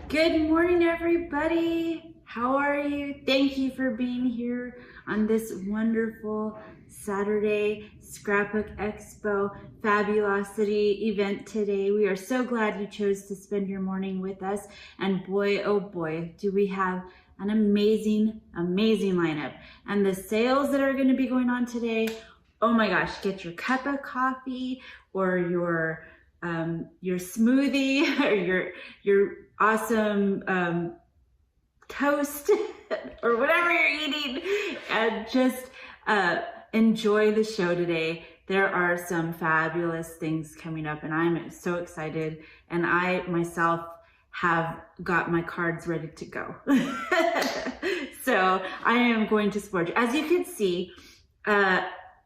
Good morning, everybody. How are you? Thank you for being here on this wonderful Saturday Scrapbook Expo Fabulosity event today. We are so glad you chose to spend your morning with us. And boy, oh boy, do we have an amazing lineup. And the sales that are going to be going on today, oh my gosh, get your cup of coffee or your smoothie or your awesome toast or whatever you're eating, and just enjoy the show today. There are some fabulous things coming up and I'm so excited, and I myself have got my cards ready to go. So I am going to support you. As you can see,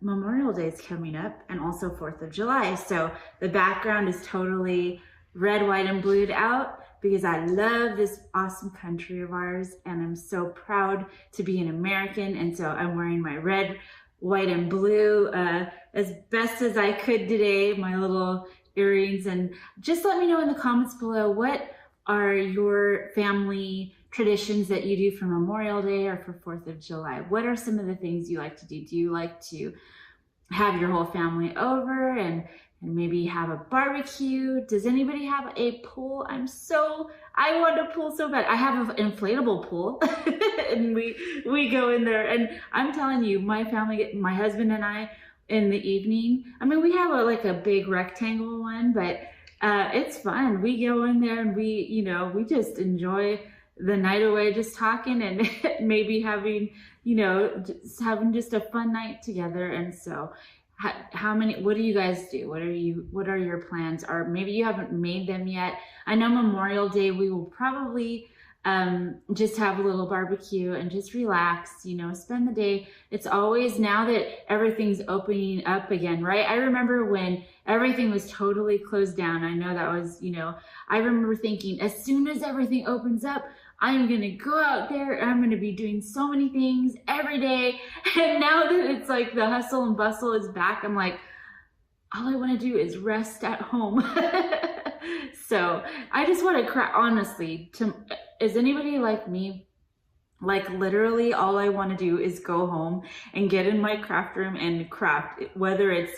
Memorial Day is coming up, and also 4th of July. So the background is totally red, white, and blued out because I love this awesome country of ours, and I'm so proud to be an American. And so I'm wearing my red, white, and blue as best as I could today, my little earrings. And just let me know in the comments below, what are your family traditions that you do for Memorial Day or for 4th of July? What are some of the things you like to do? Do you like to have your whole family over and maybe have a barbecue? Does anybody have a pool? I want a pool so bad. I have an inflatable pool and we go in there, and I'm telling you, my family, my husband and I, in the evening, I mean, we have a big rectangle one, but it's fun. We go in there and we just enjoy the night away, just talking and maybe having, just a fun night together. And so what do you guys do? What are your plans? Or maybe you haven't made them yet. I know Memorial Day, we will probably just have a little barbecue and just relax, spend the day. It's always, now that everything's opening up again, right? I remember when everything was totally closed down. I know that was, I remember thinking, as soon as everything opens up, I'm gonna go out there and I'm gonna be doing so many things every day. And now that it's like the hustle and bustle is back, I'm like, all I wanna do is rest at home. So I just wanna honestly, is anybody like me? Like literally all I wanna do is go home and get in my craft room and craft, whether it's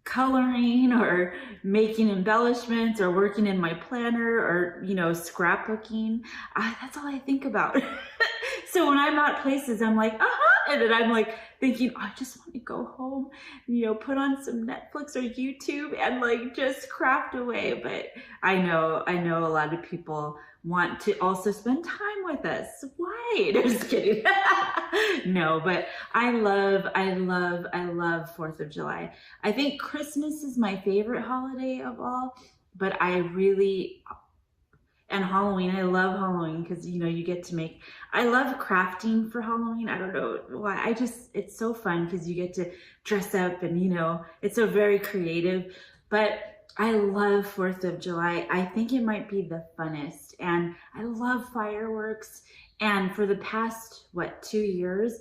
coloring or making embellishments or working in my planner or scrapbooking. That's all I think about. So when I'm at places, I'm like, and then I'm like thinking, I just want to go home, put on some Netflix or YouTube and just craft away. But I know a lot of people want to also spend time with us. Why? No, just kidding. No, but I love 4th of July. I think Christmas is my favorite holiday of all, but and Halloween, I love Halloween because you get to I love crafting for Halloween. I don't know why, it's so fun because you get to dress up and it's so very creative. But I love 4th of July. I think it might be the funnest, and I love fireworks. And for the past 2 years,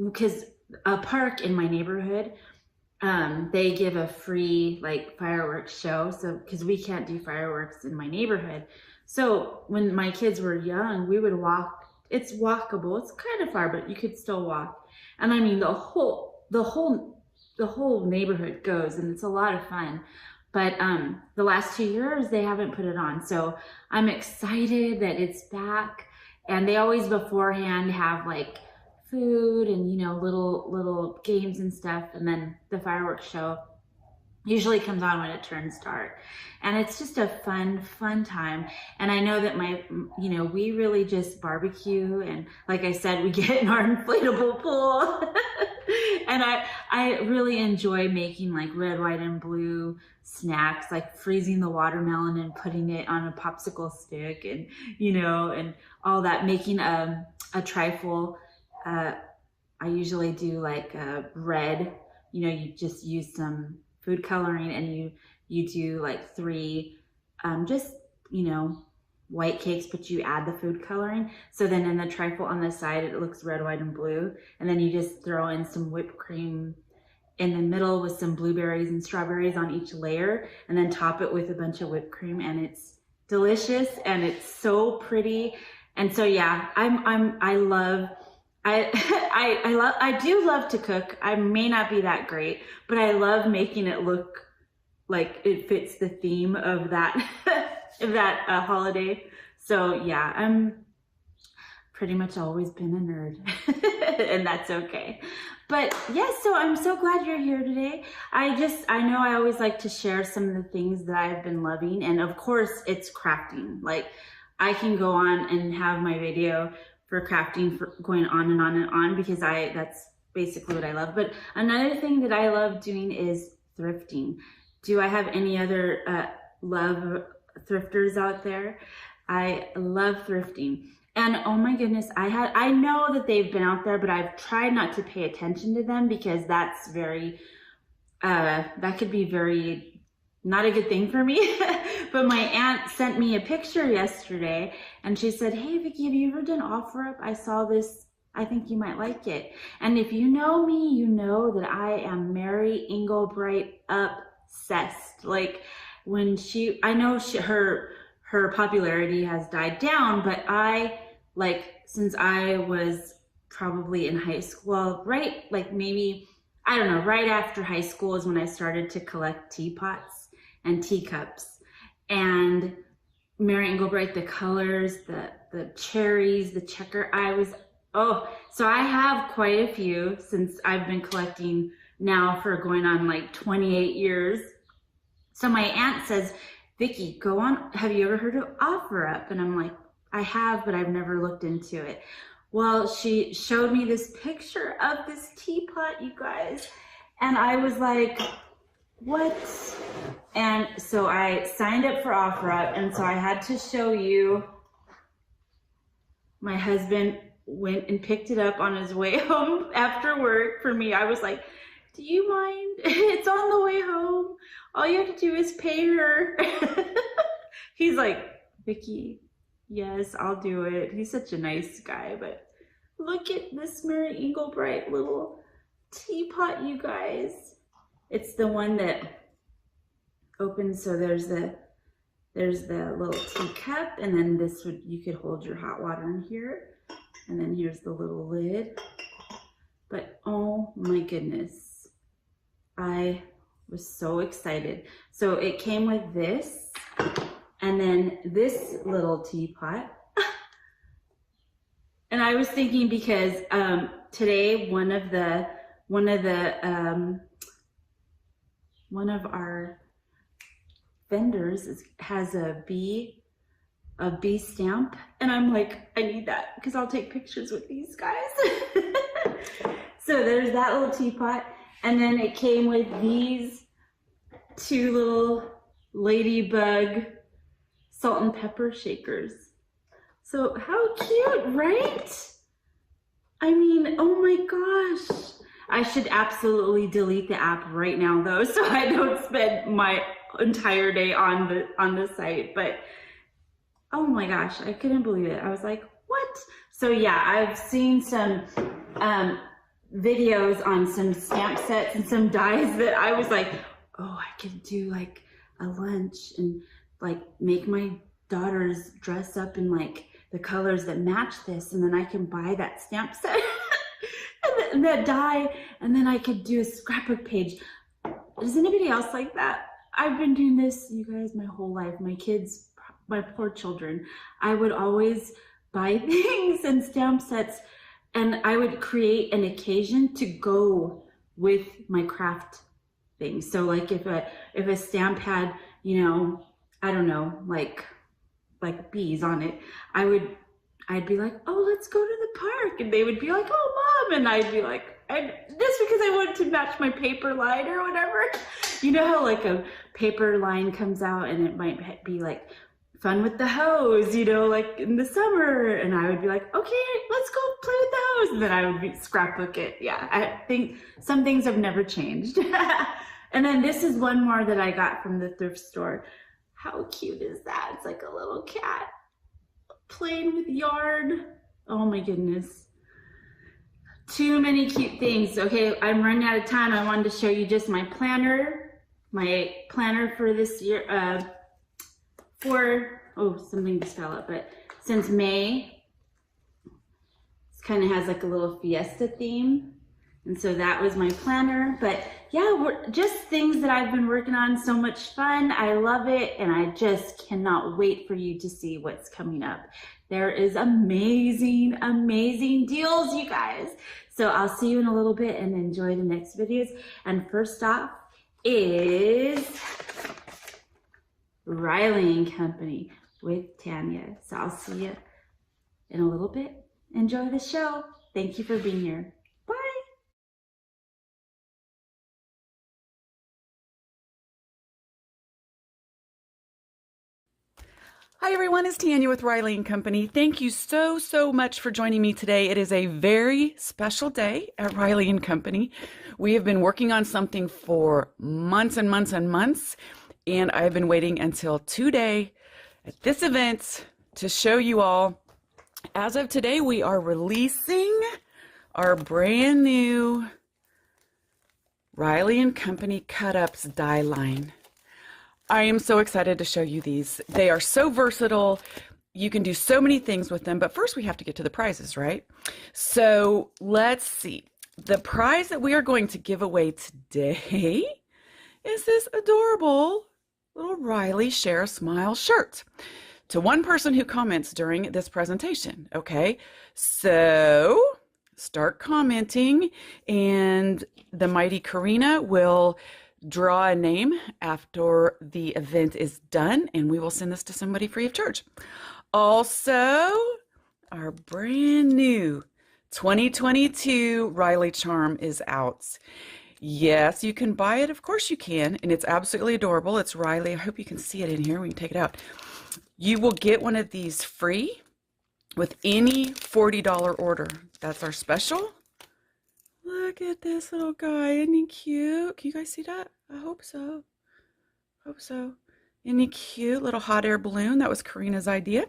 because a park in my neighborhood, they give a free fireworks show. So because we can't do fireworks in my neighborhood, so when my kids were young, we would walk. It's walkable. It's kind of far, but you could still walk. And I mean, the whole neighborhood goes, and it's a lot of fun. But the last 2 years, they haven't put it on. So I'm excited that it's back. And they always beforehand have food and, little games and stuff. And then the fireworks show usually comes on when it turns dark. And it's just a fun time. And I know that we really just barbecue. And like I said, we get in our inflatable pool. And I really enjoy making red, white, and blue snacks, like freezing the watermelon and putting it on a popsicle stick and, and all that, making a trifle. I usually do red, you just use some food coloring and you do 3, white cakes, but you add the food coloring. So then in the trifle on the side, it looks red, white, and blue. And then you just throw in some whipped cream in the middle with some blueberries and strawberries on each layer, and then top it with a bunch of whipped cream, and it's delicious and it's so pretty. And so yeah, I do love to cook. I may not be that great, but I love making it look like it fits the theme of that of that holiday. So yeah, I'm pretty much always been a nerd and that's okay. But yes, so I'm so glad you're here today. I know I always like to share some of the things that I've been loving, and of course it's crafting. Like I can go on and have my video for crafting for going on and on and on because that's basically what I love. But another thing that I love doing is thrifting. Do I have any other love thrifters out there? I love thrifting. And oh my goodness, I know that they've been out there, but I've tried not to pay attention to them because that's very, that could be very, not a good thing for me. But my aunt sent me a picture yesterday and she said, hey Vicki, have you ever done OfferUp? I saw this, I think you might like it. And if you know me, you know that I am Mary Engelbreit obsessed. Like when I know her popularity has died down, but since I was probably in high school, right after high school is when I started to collect teapots and teacups. And Mary Engelbreit, the colors, the cherries, the checker, so I have quite a few since I've been collecting now for going on like 28 years. So my aunt says, Vicki, go on, have you ever heard of OfferUp? And I'm like, I have, but I've never looked into it. Well, she showed me this picture of this teapot, you guys, and I was like, what? And so I signed up for OfferUp, and so I had to show you. My husband went and picked it up on his way home after work for me. I was like, do you mind? It's on the way home. All you have to do is pay her. He's like, Vicki, yes, I'll do it. He's such a nice guy, but look at this Mary Engelbreit little teapot, you guys. It's the one that opens, so there's the little teacup, and then you could hold your hot water in here, and then here's the little lid. But oh my goodness, I was so excited. So it came with this, and then this little teapot. And I was thinking because today one of our vendors has a bee stamp, and I'm like, I need that because I'll take pictures with these guys. So there's that little teapot, and then it came with these two little ladybug salt and pepper shakers. So how cute, right? I mean, oh my gosh. I should absolutely delete the app right now though, so I don't spend my entire day on the site. But oh my gosh, I couldn't believe it. I was like, what? So yeah, I've seen some videos on some stamp sets and some dies that I was like, oh, I could do like a lunch and like make my daughters dress up in like the colors that match this, and then I can buy that stamp set and that die, and then I could do a scrapbook page. Does anybody else like that? I've been doing this, you guys, my whole life. My kids, my poor children, I would always buy things and stamp sets, and I would create an occasion to go with my craft things. So like if a stamp had, you know, I don't know, like bees on it, I'd be like, oh, let's go to the park, and they would be like, oh, Mom, and I'd be like, just because I wanted to match my paper line or whatever. You know how like a paper line comes out and it might be like fun with the hose, you know, like in the summer, and I would be like, okay, let's go play with the hose, and then I would scrapbook it. Yeah, I think some things have never changed. And then this is one more that I got from the thrift store. How cute is that? It's like a little cat playing with yarn. Oh my goodness. Too many cute things. Okay, I'm running out of time. I wanted to show you just my planner for this year, for oh, something just fell up, but since May, it kind of has like a little fiesta theme. And so that was my planner. But yeah, we're just things that I've been working on. So much fun. I love it. And I just cannot wait for you to see what's coming up. There is amazing, amazing deals, you guys. So I'll see you in a little bit and enjoy the next videos. And first off is 𝐒𝐤𝐲 with Tanya. So I'll see you in a little bit. Enjoy the show. Thank you for being here. Bye. Hi everyone, it's Tanya with 𝐒𝐤𝐲. Thank you so much for joining me today. It is a very special day at 𝐒𝐤𝐲. We have been working on something for months and months and months, and I've been waiting until today at this event to show you all. As of today, we are releasing our brand new 𝐒𝐤𝐲 cut-ups die line. I am so excited to show you these. They are so versatile. You can do so many things with them, but first we have to get to the prizes, right? So let's see. The prize that we are going to give away today is this adorable little Riley Share a Smile shirt to one person who comments during this presentation, okay? So start commenting, and the mighty Karina will draw a name after the event is done, and we will send this to somebody free of charge. Also, our brand new 2022 Riley charm is out. Yes, you can buy it. Of course you can, and it's absolutely adorable. It's Riley. I hope you can see it in here. We can take it out. You will get one of these free with any $40 order. That's our special. Look at this little guy. Isn't he cute? Can you guys see that? I hope so. Hope so. Isn't he cute? Little hot air balloon. That was Karina's idea.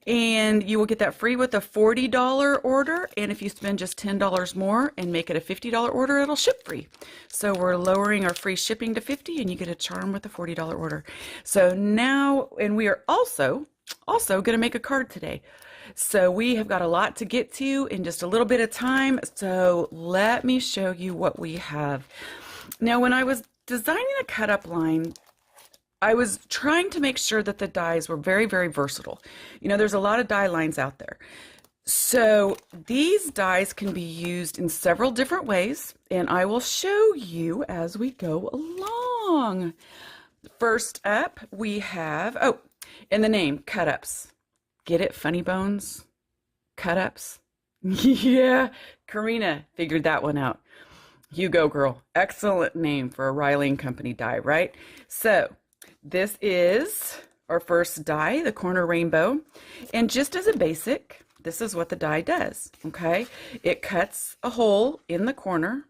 And you will get that free with a $40 order. And if you spend just $10 more and make it a $50 order, it'll ship free. So we're lowering our free shipping to $50, and you get a charm with a $40 order. So now, and we are also going to make a card today. So we have got a lot to get to in just a little bit of time. So let me show you what we have. Now, when I was designing a cut-up line, I was trying to make sure that the dies were very, very versatile. You know, there's a lot of die lines out there. So these dies can be used in several different ways, and I will show you as we go along. First up, we have, oh, in the name, cut-ups. Get it? Funny bones? Cut-ups? Yeah, Karina figured that one out. You go, girl. Excellent name for a 𝐒𝐤𝐲 die, right? So this is our first die, the corner rainbow. And just as a basic, this is what the die does, okay? It cuts a hole in the corner,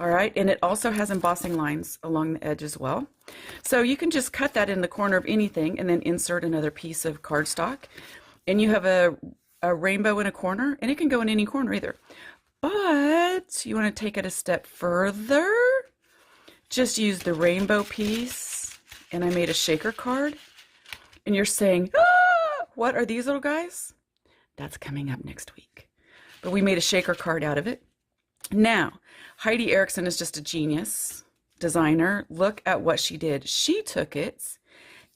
all right? And it also has embossing lines along the edge as well. So you can just cut that in the corner of anything and then insert another piece of cardstock. And you have a rainbow in a corner, and it can go in any corner either. But you want to take it a step further. Just use the rainbow piece, and I made a shaker card. And you're saying, ah, what are these little guys? That's coming up next week. But we made a shaker card out of it. Now, 𝐒𝐤𝐲𝐬𝐿 is just a genius designer. Look at what she did. She took it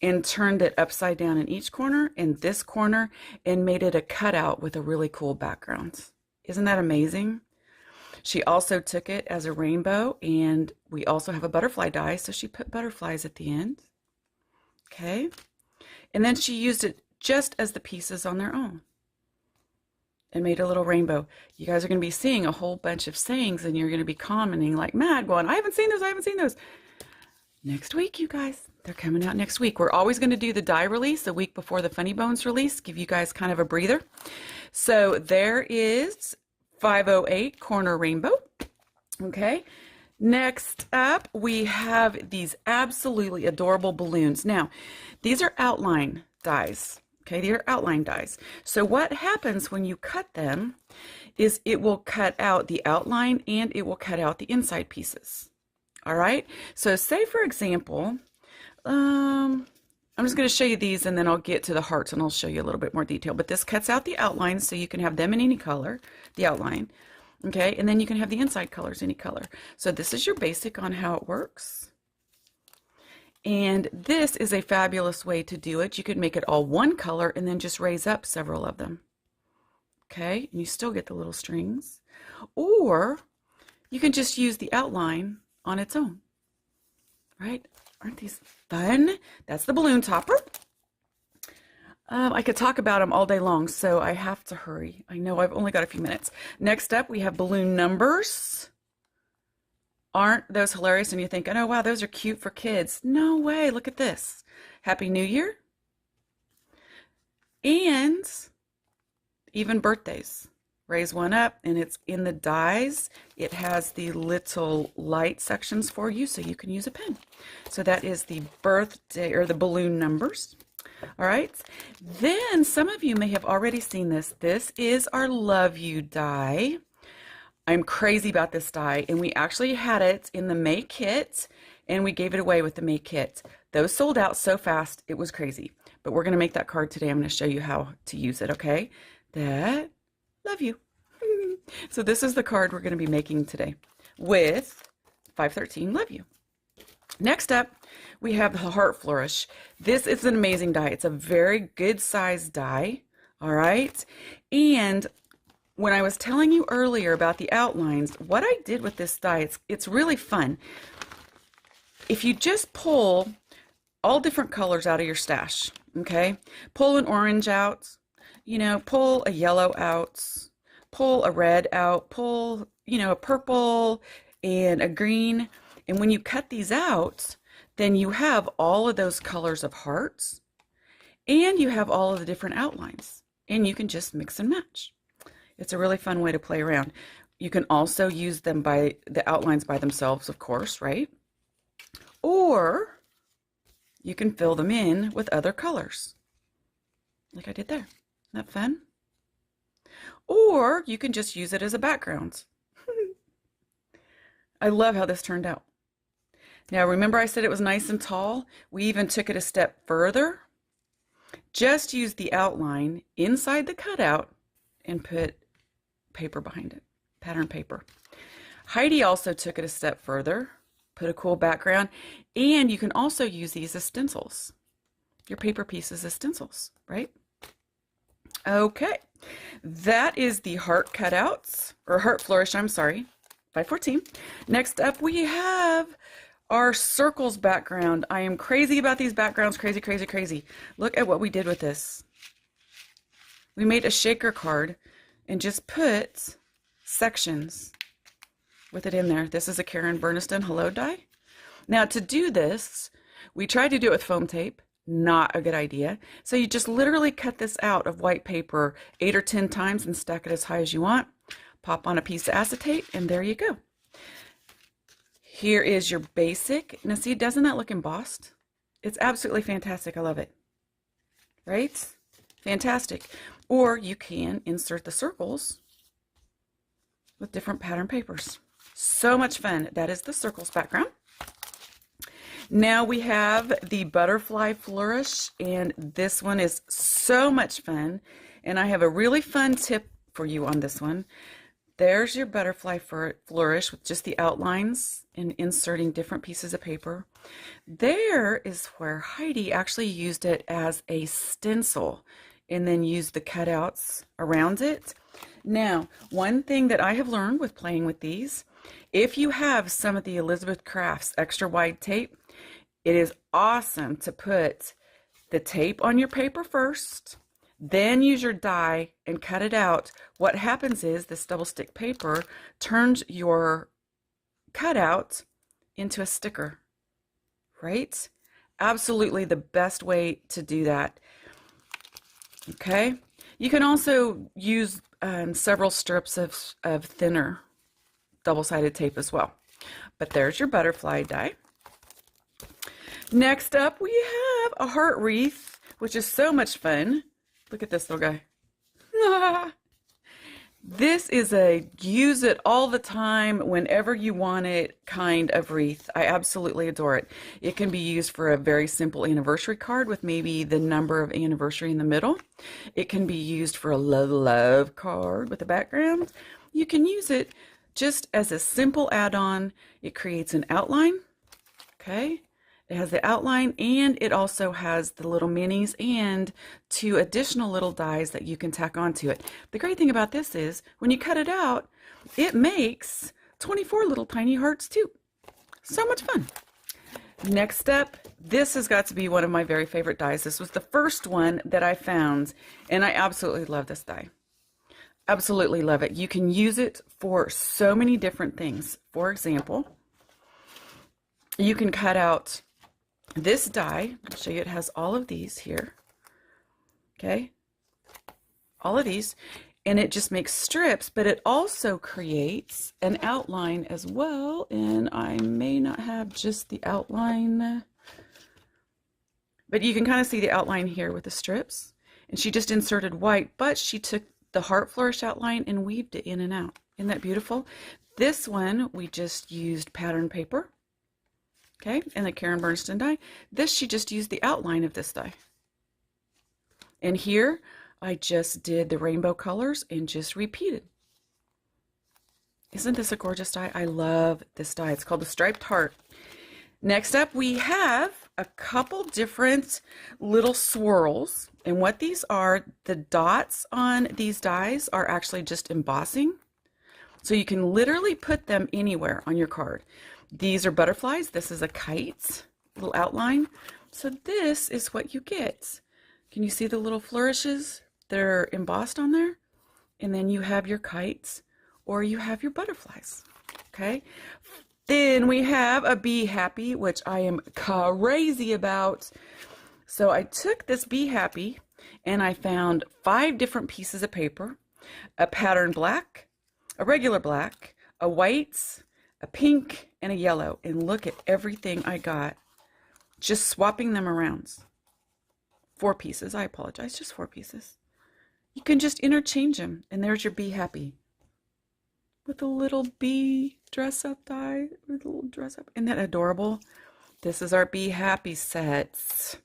and turned it upside down in each corner and this corner and made it a cutout with a really cool background. Isn't that amazing? She also took it as a rainbow, and we also have a butterfly die, so she put butterflies at the end. Okay. And then she used it just as the pieces on their own and made a little rainbow. You guys are going to be seeing a whole bunch of sayings, and you're going to be commenting like mad, going, I haven't seen those, I haven't seen those. Next week, you guys. They're coming out next week. We're always going to do the die release a week before the Funny Bones release, give you guys kind of a breather. So there is 508 corner rainbow. Okay. Next up, we have these absolutely adorable balloons. Now, these are outline dies. Okay, they are outline dies. So what happens when you cut them is it will cut out the outline and it will cut out the inside pieces. All right. So say, for example, I'm just going to show you these and then I'll get to the hearts and I'll show you a little bit more detail. But this cuts out the outlines so you can have them in any color, the outline. Okay, and then you can have the inside colors any color. So this is your basic on how it works. And this is a fabulous way to do it. You could make it all one color and then just raise up several of them. Okay, and you still get the little strings. Or you can just use the outline on its own. Right? Aren't these fun? That's the balloon topper. I could talk about them all day long, so I have to hurry. I know I've only got a few minutes. Next up, we have balloon numbers. Aren't those hilarious? And you think, oh, wow, those are cute for kids. No way. Look at this. Happy New Year. And even birthdays. Raise one up, and it's in the dies. It has the little light sections for you, so you can use a pen. So that is the birthday or the balloon numbers. All right. Then some of you may have already seen this. This is our Love You die. I'm crazy about this die, and we actually had it in the May kit, and we gave it away with the May kit. Those sold out so fast, it was crazy. But we're going to make that card today. I'm going to show you how to use it, okay? That Love You. So this is the card we're going to be making today with 513 Love You. Next up, we have the Heart Flourish. This is an amazing die. It's a very good sized die. All right. And when I was telling you earlier about the outlines, what I did with this die, it's really fun. If you just pull all different colors out of your stash, okay, pull an orange out, you know, pull a yellow out, pull a red out, pull, you know, a purple and a green. And when you cut these out, then you have all of those colors of hearts and you have all of the different outlines, and you can just mix and match. It's a really fun way to play around. You can also use them by the outlines by themselves, of course, right? Or you can fill them in with other colors like I did there. Isn't that fun? Or you can just use it as a background. I love how this turned out. Now, remember I said it was nice and tall? We even took it a step further. Just use the outline inside the cutout and put paper behind it, pattern paper. Heidi also took it a step further, put a cool background, and you can also use these as stencils. Your paper pieces as stencils, right? Okay, that is the heart cutouts, or heart flourish, I'm sorry, 514. Next up, we have our circles background. I am crazy about these backgrounds, crazy, crazy, crazy. Look at what we did with this. We made a shaker card and just put sections with it in there. This is a Karen Burniston Hello die. Now to do this, we tried to do it with foam tape. Not a good idea. So you just literally cut this out of white paper 8 or 10 times and stack it as high as you want. Pop on a piece of acetate and there you go. Here is your basic. Now see, doesn't that look embossed? It's absolutely fantastic. I love it. Right? Fantastic. Or you can insert the circles with different pattern papers. So much fun. That is the circles background. Now we have the butterfly flourish, and this one is so much fun. And I have a really fun tip for you on this one. There's your butterfly flourish with just the outlines and inserting different pieces of paper. There is where Heidi actually used it as a stencil and then used the cutouts around it. Now, one thing that I have learned with playing with these, if you have some of the Elizabeth Crafts extra wide tape, it is awesome to put the tape on your paper first, then use your die and cut it out. What happens is this double stick paper turns your cutout into a sticker, right? Absolutely the best way to do that. Okay, you can also use several strips of thinner double-sided tape as well. But there's your butterfly die. Next up, we have a heart wreath, which is so much fun. Look at this little guy. This is a use it all the time, whenever you want it kind of wreath. I absolutely adore it. It can be used for a very simple anniversary card with maybe the number of anniversary in the middle. It can be used for a love card with a background. You can use it just as a simple add-on. It creates an outline, okay? It has the outline, and it also has the little minis and 2 additional little dies that you can tack onto it. The great thing about this is when you cut it out, it makes 24 little tiny hearts too. So much fun. Next up, this has got to be one of my very favorite dies. This was the first one that I found, and I absolutely love this die. Absolutely love it. You can use it for so many different things. For example, you can cut out this die. I'll show you, it has all of these here. Okay, all of these, and it just makes strips, but it also creates an outline as well. And I may not have just the outline, but you can kind of see the outline here with the strips. And she just inserted white, but she took the heart flourish outline and weaved it in and out. Isn't that beautiful? This one, we just used pattern paper. Okay, and the Karen Burniston die. This, she just used the outline of this die. And here, I just did the rainbow colors and just repeated. Isn't this a gorgeous die? I love this die. It's called the Striped Heart. Next up, we have a couple different little swirls. And what these are, the dots on these dies are actually just embossing. So you can literally put them anywhere on your card. These are butterflies. This is a kite, little outline. So this is what you get. Can you see the little flourishes? They're embossed on there. And then you have your kites or you have your butterflies. Okay. Then we have a Be Happy, which I am crazy about. So I took this Be Happy and I found 5 different pieces of paper, a pattern black, a regular black, a white, a pink, and a yellow. And look at everything I got, just swapping them around. 4 pieces, I apologize, just 4 pieces. You can just interchange them, and there's your Be Happy. With a little bee dress up die, with a little dress up. Isn't that adorable? This is our Be Happy sets.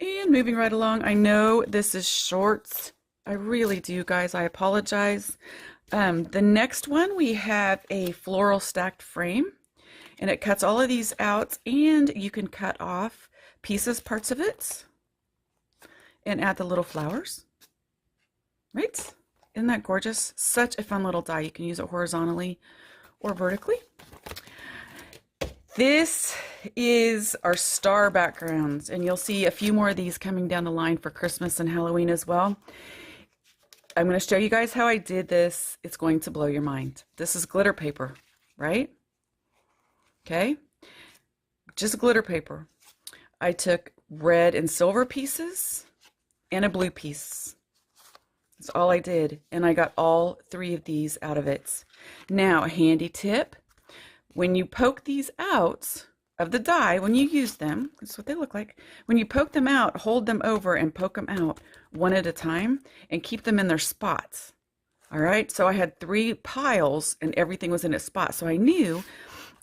And moving right along, I know this is short. I really do, guys, I apologize. The next one, we have a floral stacked frame, and it cuts all of these out, and you can cut off pieces, parts of it, and add the little flowers. Right? Isn't that gorgeous? Such a fun little die. You can use it horizontally or vertically. This is our star backgrounds, and you'll see a few more of these coming down the line for Christmas and Halloween as well. I'm going to show you guys how I did this. It's going to blow your mind. This is glitter paper, right? Okay. Just glitter paper. I took red and silver pieces and a blue piece. That's all I did. And I got all 3 of these out of it. Now, a handy tip. When you poke these out of the die, when you use them, that's what they look like. When you poke them out, hold them over and poke them out one at a time and keep them in their spots. All right, so I had 3 piles and everything was in its spot. So I knew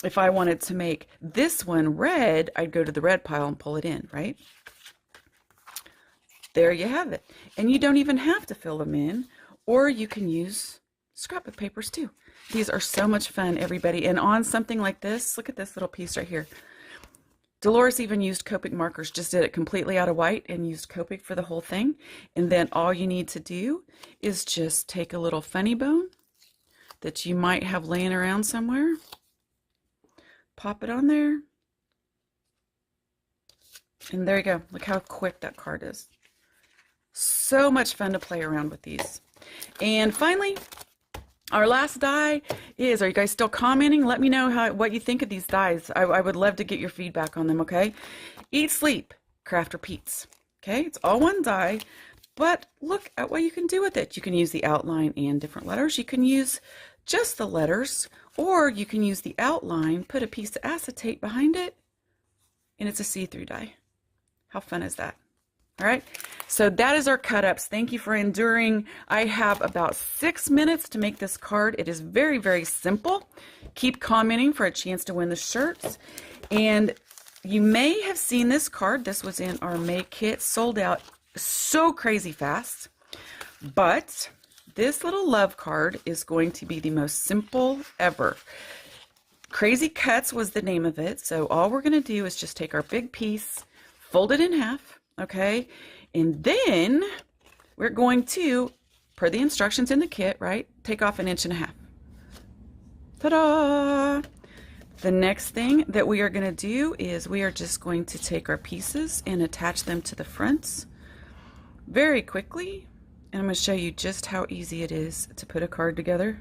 if I wanted to make this one red, I'd go to the red pile and pull it in, right? There you have it. And you don't even have to fill them in, or you can use scrapbook papers too. These are so much fun, everybody. And on something like this, look at this little piece right here. Dolores even used Copic markers, just did it completely out of white and used Copic for the whole thing. And then all you need to do is just take a little funny bone that you might have laying around somewhere, pop it on there, and there you go. Look how quick that card is. So much fun to play around with these. And finally, our last die is, are you guys still commenting? Let me know what you think of these dies. I would love to get your feedback on them, okay? Eat, Sleep, Craft, Repeats. Okay, it's all one die, but look at what you can do with it. You can use the outline and different letters. You can use just the letters, or you can use the outline, put a piece of acetate behind it, and it's a see-through die. How fun is that? All right, so that is our cut ups. Thank you for enduring. I have about 6 minutes to make this card. It is very, very simple. Keep commenting for a chance to win the shirts. And you may have seen this card. This was in our May kit, sold out so crazy fast. But this little love card is going to be the most simple ever. Crazy Cuts was the name of it. So all we're going to do is just take our big piece, fold it in half, okay? And then we're going to, per the instructions in the kit, right, take off 1.5 inches. Ta-da! The next thing that we are going to do is we are just going to take our pieces and attach them to the fronts very quickly. And I'm going to show you just how easy it is to put a card together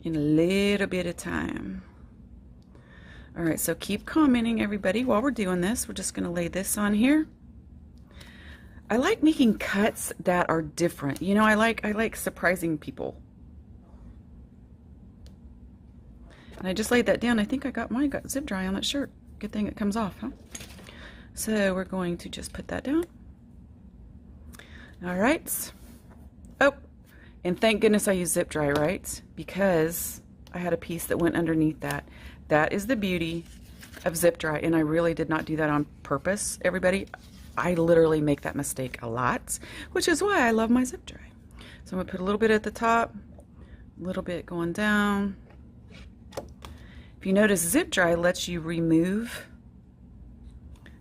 in a little bit of time. All right, so keep commenting, everybody, while we're doing this. We're just going to lay this on here. I like making cuts that are different. You know, I like surprising people. And I just laid that down. I think I got mine got zip dry on that shirt. Good thing it comes off, huh? So we're going to just put that down. All right. Oh, and thank goodness I used zip dry, right? Because I had a piece that went underneath that. That is the beauty of zip dry, and I really did not do that on purpose, everybody. I literally make that mistake a lot, which is why I love my zip dry. So I'm gonna put a little bit at the top, a little bit going down. If you notice, zip dry lets you remove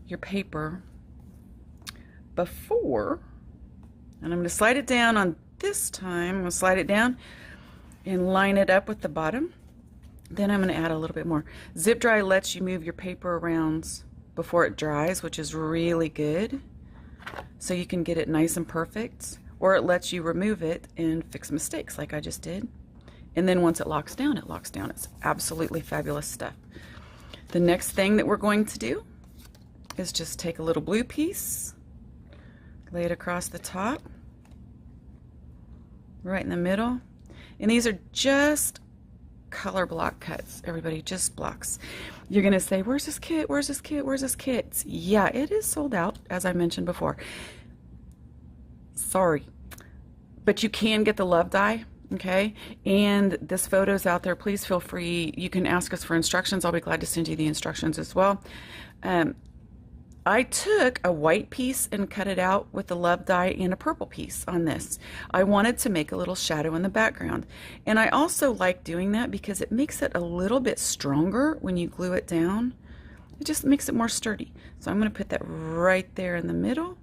your paper before, and I'm going to slide it down on this time. I'm going to slide it down and line it up with the bottom. Then I'm going to add a little bit more. Zip dry lets you move your paper around before it dries, which is really good. So you can get it nice and perfect, or it lets you remove it and fix mistakes like I just did. And then once it locks down, it locks down. It's absolutely fabulous stuff. The next thing that we're going to do is just take a little blue piece, lay it across the top, right in the middle. And these are just color block cuts, everybody, just blocks. You're gonna say, where's this kit? Where's this kit? Where's this kit? Yeah, it is sold out, as I mentioned before. Sorry, but you can get the love die. Okay, and this photo's out there. Please feel free. You can ask us for instructions. I'll be glad to send you the instructions as well. I took a white piece and cut it out with the love die and a purple piece on this. I wanted to make a little shadow in the background. And I also like doing that because it makes it a little bit stronger when you glue it down. It just makes it more sturdy. So I'm going to put that right there in the middle.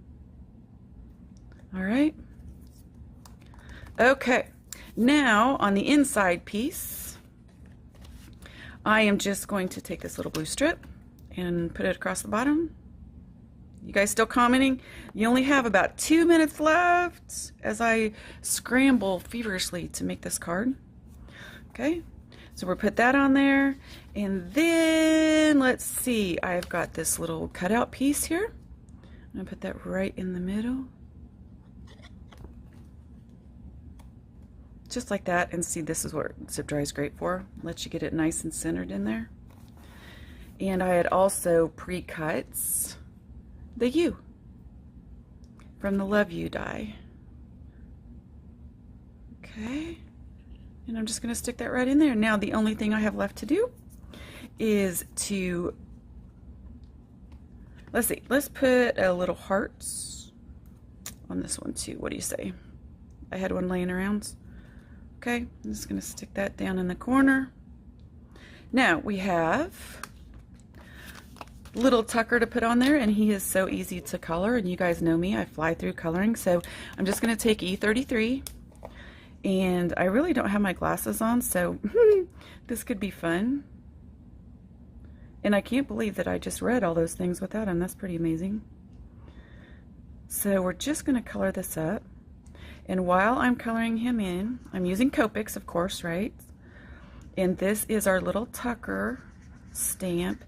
All right. Okay. Now, on the inside piece, I am just going to take this little blue strip and put it across the bottom. You guys still commenting? You only have about 2 minutes left as I scramble feverishly to make this card. Okay, so we'll put that on there. And then, let's see, I've got this little cutout piece here. I'm going to put that right in the middle. Just like that, and see, this is what zip dry is great for. Lets you get it nice and centered in there. And I had also pre-cut the U from the Love You die. Okay, and I'm just going to stick that right in there. Now the only thing I have left to do is to, let's see, let's put a little hearts on this one too. What do you say? I had one laying around. Okay, I'm just going to stick that down in the corner. Now we have little Tucker to put on there, and he is so easy to color, and you guys know me, I fly through coloring. So I'm just going to take E33, and I really don't have my glasses on, so this could be fun. And I can't believe that I just read all those things without them. That's pretty amazing. So we're just going to color this up. And while I'm coloring him in, I'm using Copics, of course, right? And this is our little Tucker stamp.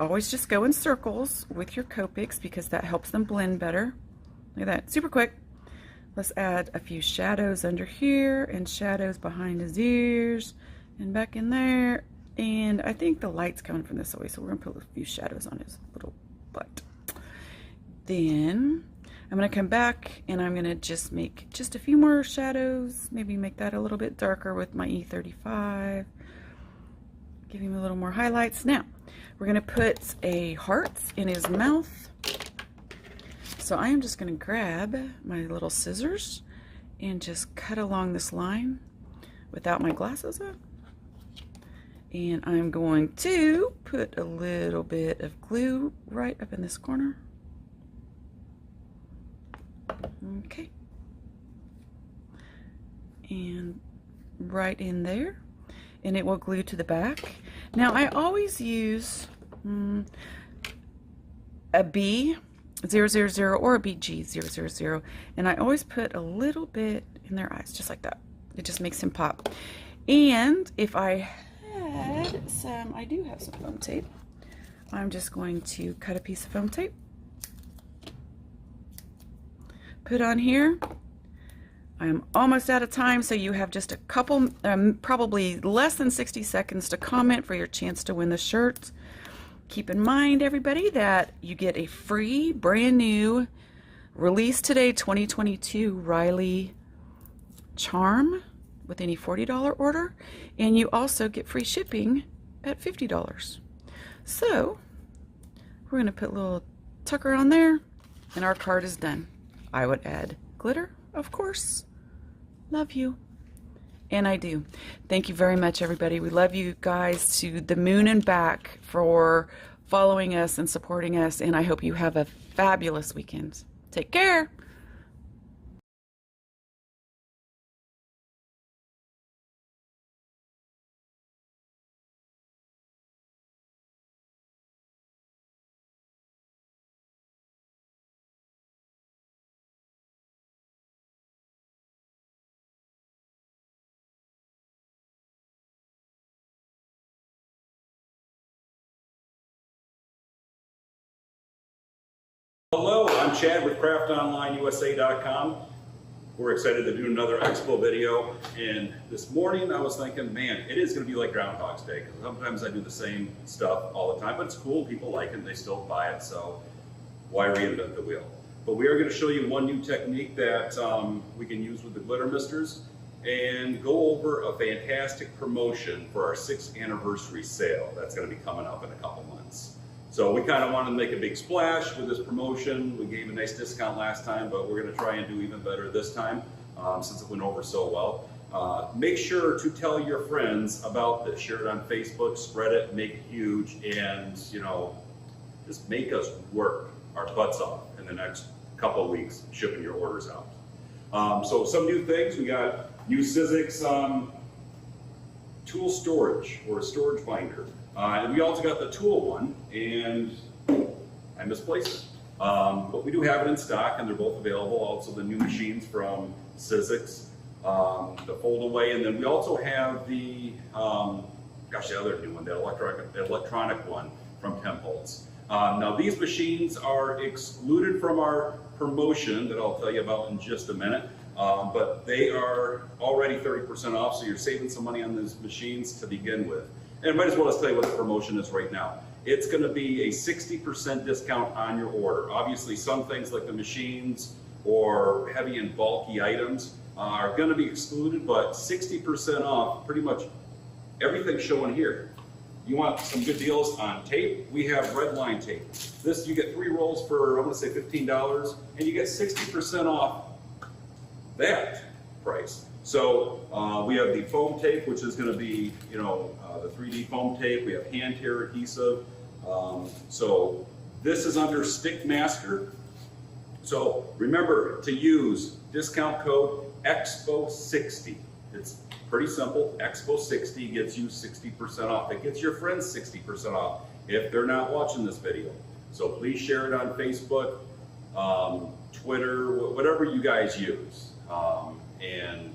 Always just go in circles with your Copics because that helps them blend better. Look at that, super quick. Let's add a few shadows under here and shadows behind his ears and back in there. And I think the light's coming from this way, so we're gonna put a few shadows on his little butt. Then I'm going to come back and I'm going to just make just a few more shadows, maybe make that a little bit darker with my E35, give him a little more highlights. Now we're going to put a heart in his mouth. So I am just going to grab my little scissors and just cut along this line without my glasses on. And I'm going to put a little bit of glue right up in this corner. Okay. And right in there. And it will glue to the back. Now I always use a B000 or a BG000. And I always put a little bit in their eyes, just like that. It just makes him pop. And if I had some, I do have some foam tape. I'm just going to cut a piece of foam tape, put on here. I'm almost out of time, so you have just a couple, probably less than 60 seconds to comment for your chance to win the shirt. Keep in mind, everybody, that you get a free, brand new, release today 2022 Riley charm with any $40 order, and you also get free shipping at $50. So we're going to put a little tucker on there, and our card is done. I would add glitter, of course. Love you. And I do. Thank you very much, everybody. We love you guys to the moon and back for following us and supporting us, and I hope you have a fabulous weekend. Take care. Hello, I'm Chad with CraftOnlineUSA.com. We're excited to do another expo video, and this morning I was thinking, man, it is going to be like Groundhog's Day, because sometimes I do the same stuff all the time, but it's cool, people like it, and they still buy it, so why reinvent the wheel? But we are going to show you one new technique that we can use with the glitter misters, and go over a fantastic promotion for our 6th anniversary sale that's going to be coming up in a couple months. So we kind of wanted to make a big splash with this promotion. We gave a nice discount last time, but we're going to try and do even better this time since it went over so well. Make sure to tell your friends about this. Share it on Facebook, spread it, make it huge, and just make us work our butts off in the next couple of weeks shipping your orders out. So some new things. We got new 𝐒𝐭𝐬𝐧𝐧𝐞 tool storage, or a storage binder. And we also got the tool one, and I misplaced it. But we do have it in stock, and they're both available. Also the new machines from 𝐒𝐭𝐬𝐧𝐧𝐞, the fold away, and then we also have the, the other new one, the electronic one from Teapot. Now these machines are excluded from our promotion that I'll tell you about in just a minute. But they are already 30% off, so you're saving some money on these machines to begin with. And I might as well just tell you what the promotion is right now. It's going to be a 60% discount on your order. Obviously, some things like the machines or heavy and bulky items are going to be excluded, but 60% off pretty much everything shown here. You want some good deals on tape? We have red line tape. This, you get 3 rolls for, I'm going to say $15, and you get 60% off that price. So we have the foam tape, which is going to be, the 3D foam tape. We have hand tear adhesive. So this is under Stick Master. So remember to use discount code EXPO60. It's pretty simple. EXPO60 gets you 60% off. It gets your friends 60% off if they're not watching this video. So please share it on Facebook, Twitter, whatever you guys use, and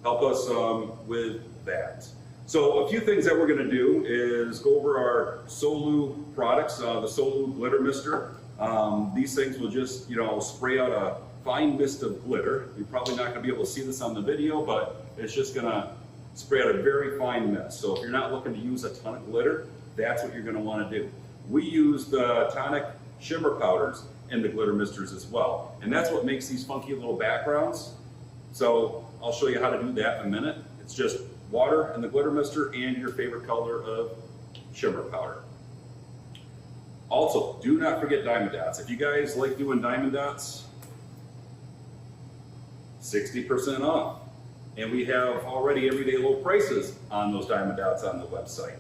help us with that. So a few things that we're going to do is go over our 𝐒𝐿𝐿 products, the 𝐒𝐿𝐿 glitter mister. These things will just, spray out a fine mist of glitter. You're probably not going to be able to see this on the video, but it's just going to spray out a very fine mist. So if you're not looking to use a ton of glitter, that's what you're going to want to do. We use the tonic shimmer powders and the glitter misters as well. And that's what makes these funky little backgrounds. So I'll show you how to do that in a minute. It's just water and the glitter mister and your favorite color of shimmer powder. Also, do not forget diamond dots. If you guys like doing diamond dots, 60% off. And we have already everyday low prices on those diamond dots on the website.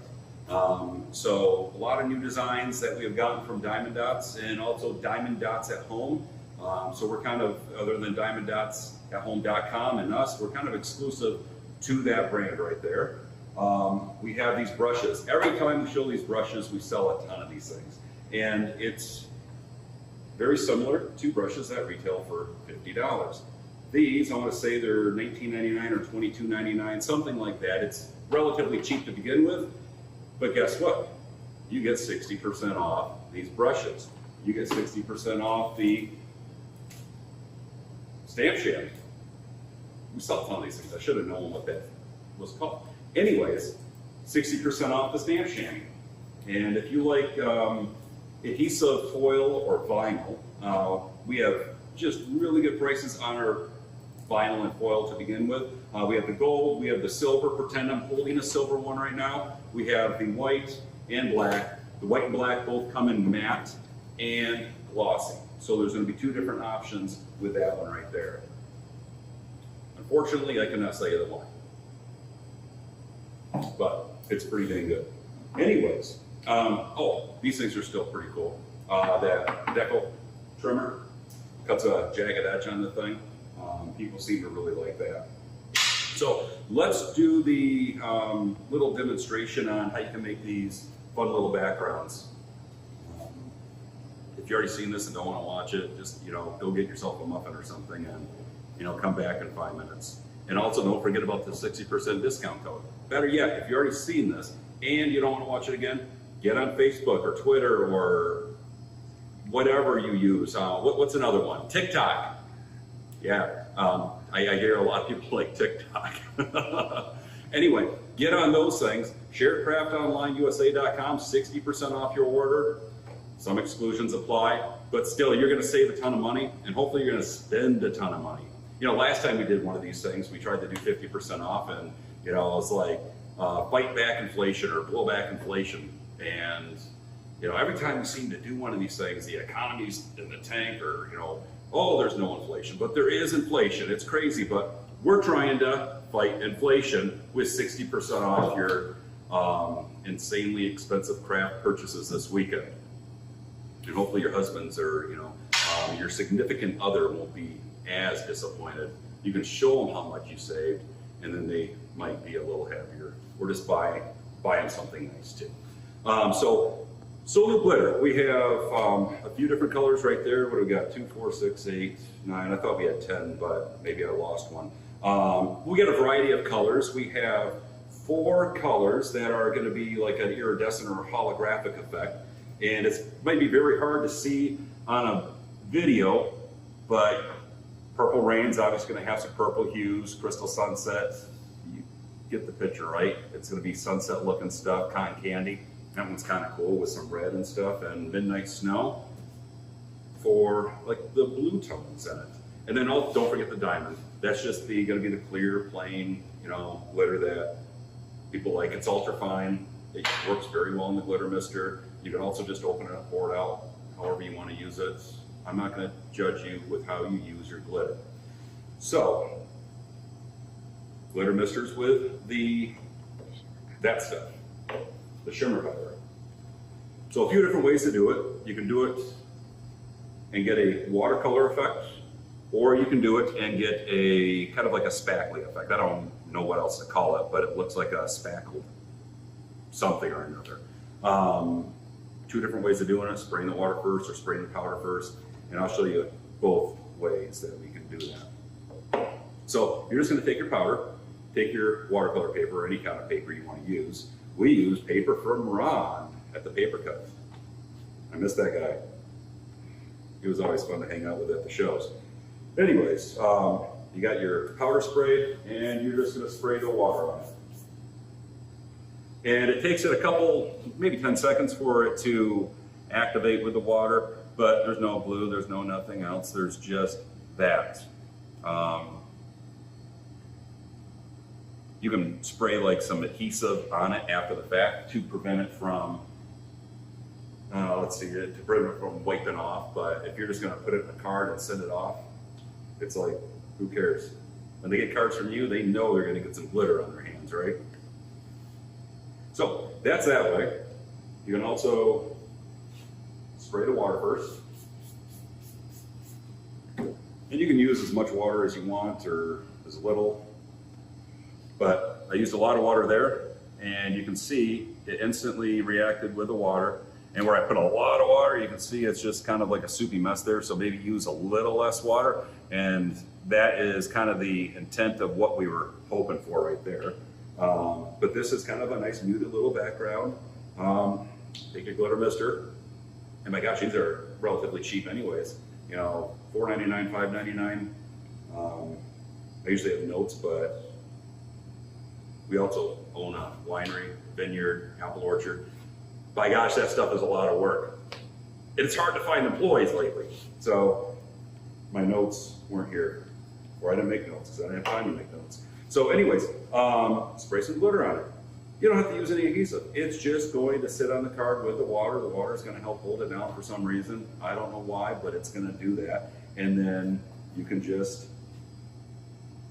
So a lot of new designs that we have gotten from Diamond Dots, and also Diamond Dots at Home. So we're kind of, other than diamonddots@home.com and us, we're kind of exclusive to that brand right there. We have these brushes. Every time we show these brushes, we sell a ton of these things. And it's very similar to brushes that retail for $50. These, I want to say they're $19.99 or $22.99, something like that. It's relatively cheap to begin with, but guess what? You get 60% off these brushes. You get 60% off the stamp chamois. We sell a ton of these things. I should have known what that was called. Anyways, 60% off the stamp chamois. And if you like adhesive foil or vinyl, we have just really good prices on our vinyl and foil to begin with. We have the gold, we have the silver. Pretend I'm holding a silver one right now. We have the white and black. The white and black both come in matte and glossy. So there's going to be two different options with that one right there. Unfortunately, I cannot say the one, but it's pretty dang good. Anyways, oh, these things are still pretty cool. That decal trimmer cuts a jagged edge on the thing. People seem to really like that. So let's do the little demonstration on how you can make these fun little backgrounds. If you've already seen this and don't want to watch it, just go get yourself a muffin or something and come back in 5 minutes. And also don't forget about the 60% discount code. Better yet, if you've already seen this and you don't want to watch it again, get on Facebook or Twitter or whatever you use. What's another one? TikTok. Yeah, I hear a lot of people like TikTok. Anyway, get on those things. ShareCraftOnlineUSA.com, 60% off your order. Some exclusions apply, but still, you're going to save a ton of money, and hopefully, you're going to spend a ton of money. Last time we did one of these things, we tried to do 50% off, and it was like fight back inflation or blow back inflation. And every time we seem to do one of these things, the economy's in the tank, or oh, there's no inflation, but there is inflation. It's crazy, but we're trying to fight inflation with 60% off your insanely expensive craft purchases this weekend. And hopefully your husbands or your significant other won't be as disappointed. You can show them how much you saved, and then they might be a little happier. Or just buy them something nice too. So glitter, we have a few different colors right there. What do we got? 2, 4, 6, 8, 9. I thought we had 10, but maybe I lost one. We got a variety of colors. We have 4 colors that are going to be like an iridescent or holographic effect. And it might be very hard to see on a video, but Purple Rain's obviously going to have some purple hues. Crystal Sunset, you get the picture, right? It's going to be sunset looking stuff. Cotton Candy, that one's kind of cool with some red and stuff. And Midnight Snow for like the blue tones in it. And then don't forget the diamond. That's just going to be the clear, plain, glitter that people like. It's ultra fine. It works very well in the glitter mister. You can also just open it up, pour it out, however you want to use it. I'm not going to judge you with how you use your glitter. So, glitter misters with that stuff, the shimmer powder. So a few different ways to do it. You can do it and get a watercolor effect, or you can do it and get a kind of like a spackly effect. I don't know what else to call it, but it looks like a spackled something or another. 2 different ways of doing it: spraying the water first or spraying the powder first. And I'll show you both ways that we can do that. So you're just going to take your powder, take your watercolor paper or any kind of paper you want to use. We use paper from Ron at the Paper Cut. I miss that guy. He was always fun to hang out with at the shows. Anyways, you got your powder spray, and you're just going to spray the water on it. And it takes it a couple, maybe 10 seconds for it to activate with the water. but there's no glue, there's no nothing else, there's just that. You can spray like some adhesive on it after the fact to prevent it from, to prevent it from wiping off. But if you're just gonna put it in a card and send it off, it's like, who cares? When they get cards from you, they know they're gonna get some glitter on their hands, right? So that's that way. You can also spray the water first. And you can use as much water as you want or as little. But I used a lot of water there, and you can see it instantly reacted with the water. And where I put a lot of water, you can see it's just kind of like a soupy mess there, so maybe use a little less water. And that is kind of the intent of what we were hoping for right there. But this is kind of a nice muted little background. Take your glitter mister. And my gosh, these are relatively cheap anyways. You know, $4.99, $5.99. I usually have notes, but we also own a winery, vineyard, apple orchard. By gosh, that stuff is a lot of work. It's hard to find employees lately. So my notes weren't here, or I didn't make notes because I didn't have time to make notes. So anyways, spray some glitter on it. You don't have to use any adhesive. It's just going to sit on the card with the water. The water is going to help hold it down for some reason. I don't know why, but it's going to do that. And then you can just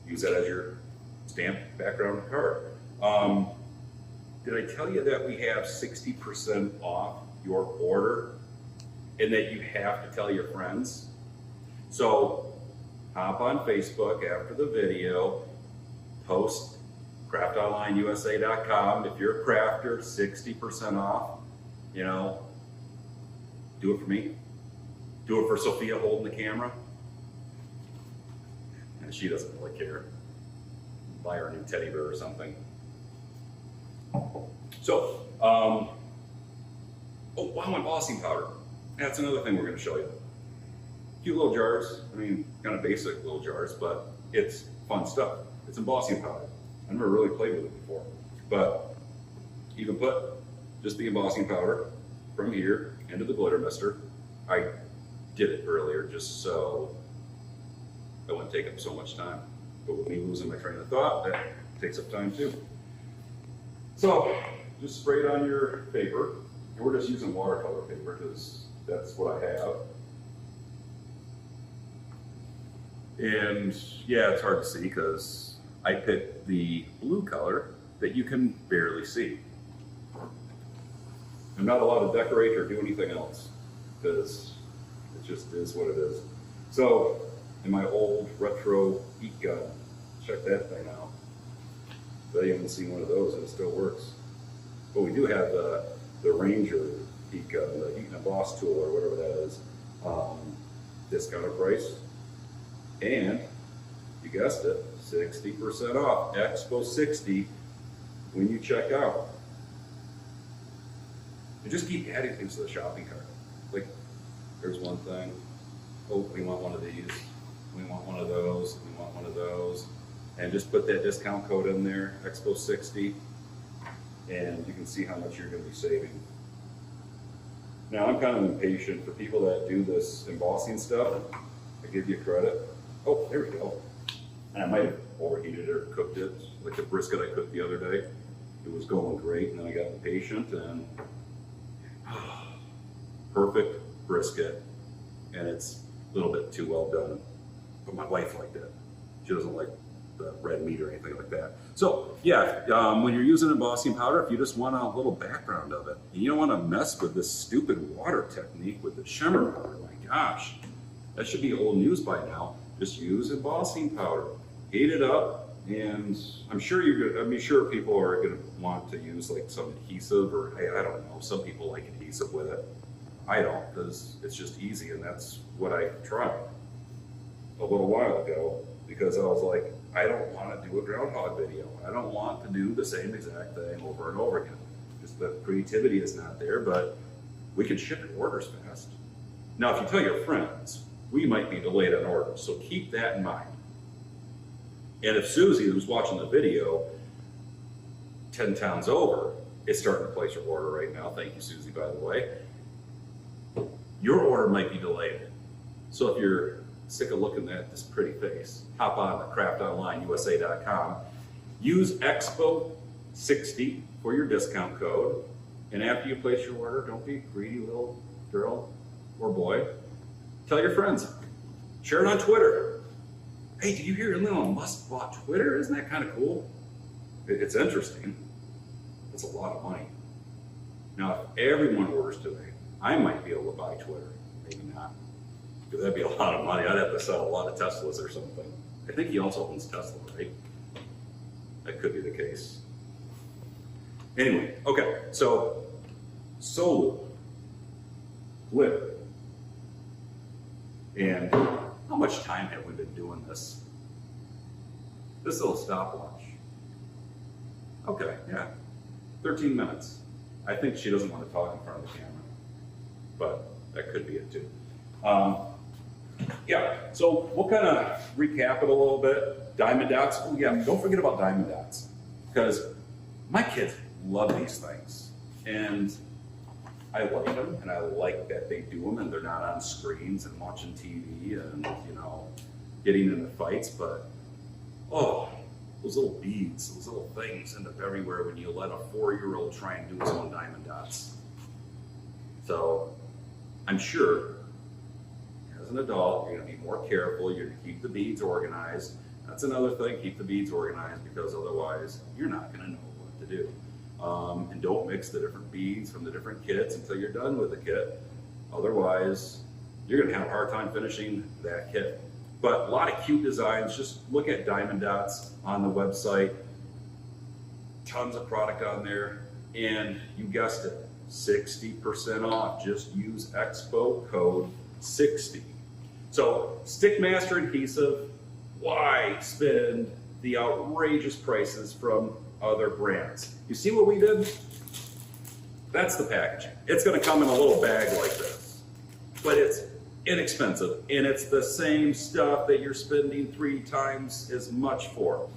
use that as your stamp background card. Did I tell you that we have 60% off your order and that you have to tell your friends? So hop on Facebook after the video, post craftonlineusa.com. If you're a crafter, 60% off. You know, do it for me. Do it for Sophia holding the camera. And she doesn't really care. Buy her a new teddy bear or something. So, oh, wow, embossing powder. That's another thing we're going to show you. Cute little jars. I mean, kind of basic little jars, but it's fun stuff. It's embossing powder. I've never really played with it before, but you can put just the embossing powder from here into the glitter mister. I did it earlier just so it wouldn't take up so much time. But with me losing my train of thought, that takes up time too. So just spray it on your paper, and we're just using watercolor paper because that's what I have. And yeah, it's hard to see because I picked the blue color that you can barely see. I'm not allowed to decorate or do anything else because it just is what it is. So in my old retro heat gun, check that thing out. I haven't seen one of those and it still works. But we do have the Ranger heat gun, the heat and emboss tool or whatever that is, discounted price. And you guessed it, 60% off, Expo 60 when you check out. And just keep adding things to the shopping cart. Like, there's one thing, oh, we want one of these, we want one of those, we want one of those. And just put that discount code in there, Expo 60, and you can see how much you're going to be saving. Now, I'm kind of impatient for people that do this embossing stuff. I give you credit. Oh, there we go. And I might have overheated it or cooked it, like the brisket I cooked the other day. It was going great, and then I got impatient, and perfect brisket, and it's a little bit too well done. But my wife liked it. She doesn't like the red meat or anything like that. So yeah, when you're using embossing powder, if you just want a little background of it, and you don't want to mess with this stupid water technique with the shimmer powder, my gosh, that should be old news by now. Just use embossing powder, heat it up, and I'm sure sure people are going to want to use like some adhesive or I don't know. Some people like adhesive with it. I don't, because it's just easy, and that's what I tried a little while ago because I was like, I don't want to do a groundhog video. I don't want to do the same exact thing over and over again. Just the creativity is not there, but we can ship your orders fast. Now, if you tell your friends, we might be delayed on orders, so keep that in mind. And if Susie, who's watching the video 10 towns over, is starting to place her order right now, thank you, Susie, by the way, your order might be delayed. So if you're sick of looking at this pretty face, hop on to craftonlineusa.com, use 𝐒𝐒𝐲60 for your discount code, and after you place your order, don't be a greedy little girl or boy. Tell your friends. Share it on Twitter. Hey, did you hear Elon Musk bought Twitter? Isn't that kind of cool? It's interesting. It's a lot of money. Now, if everyone orders today, I might be able to buy Twitter. Maybe not. Because that'd be a lot of money. I'd have to sell a lot of Teslas or something. I think he also owns Tesla, right? That could be the case. Anyway, okay, so Solu, Flip, and how much time have we been doing this? This little stopwatch. Okay, yeah, 13 minutes. I think she doesn't want to talk in front of the camera, but that could be it too. Yeah, so we'll kind of recap it a little bit. Diamond dots, oh yeah, don't forget about diamond dots, because my kids love these things, and I like them, and I like that they do them, and they're not on screens and watching TV and, you know, getting into fights, but, oh, those little beads, those little things end up everywhere when you let a 4-year-old try and do his own diamond dots. So, I'm sure, as an adult, you're gonna be more careful, you're gonna keep the beads organized. That's another thing, keep the beads organized, because otherwise, you're not gonna know what to do. And don't mix the different beads from the different kits until you're done with the kit. Otherwise, you're gonna have a hard time finishing that kit. But a lot of cute designs. Just look at diamond dots on the website. Tons of product on there. And you guessed it, 60% off. Just use Expo code 60. So Stickmaster adhesive, why spend the outrageous prices from other brands? You see what we did? That's the packaging. It's gonna come in a little bag like this, but it's inexpensive, and it's the same stuff that you're spending 3 times as much for.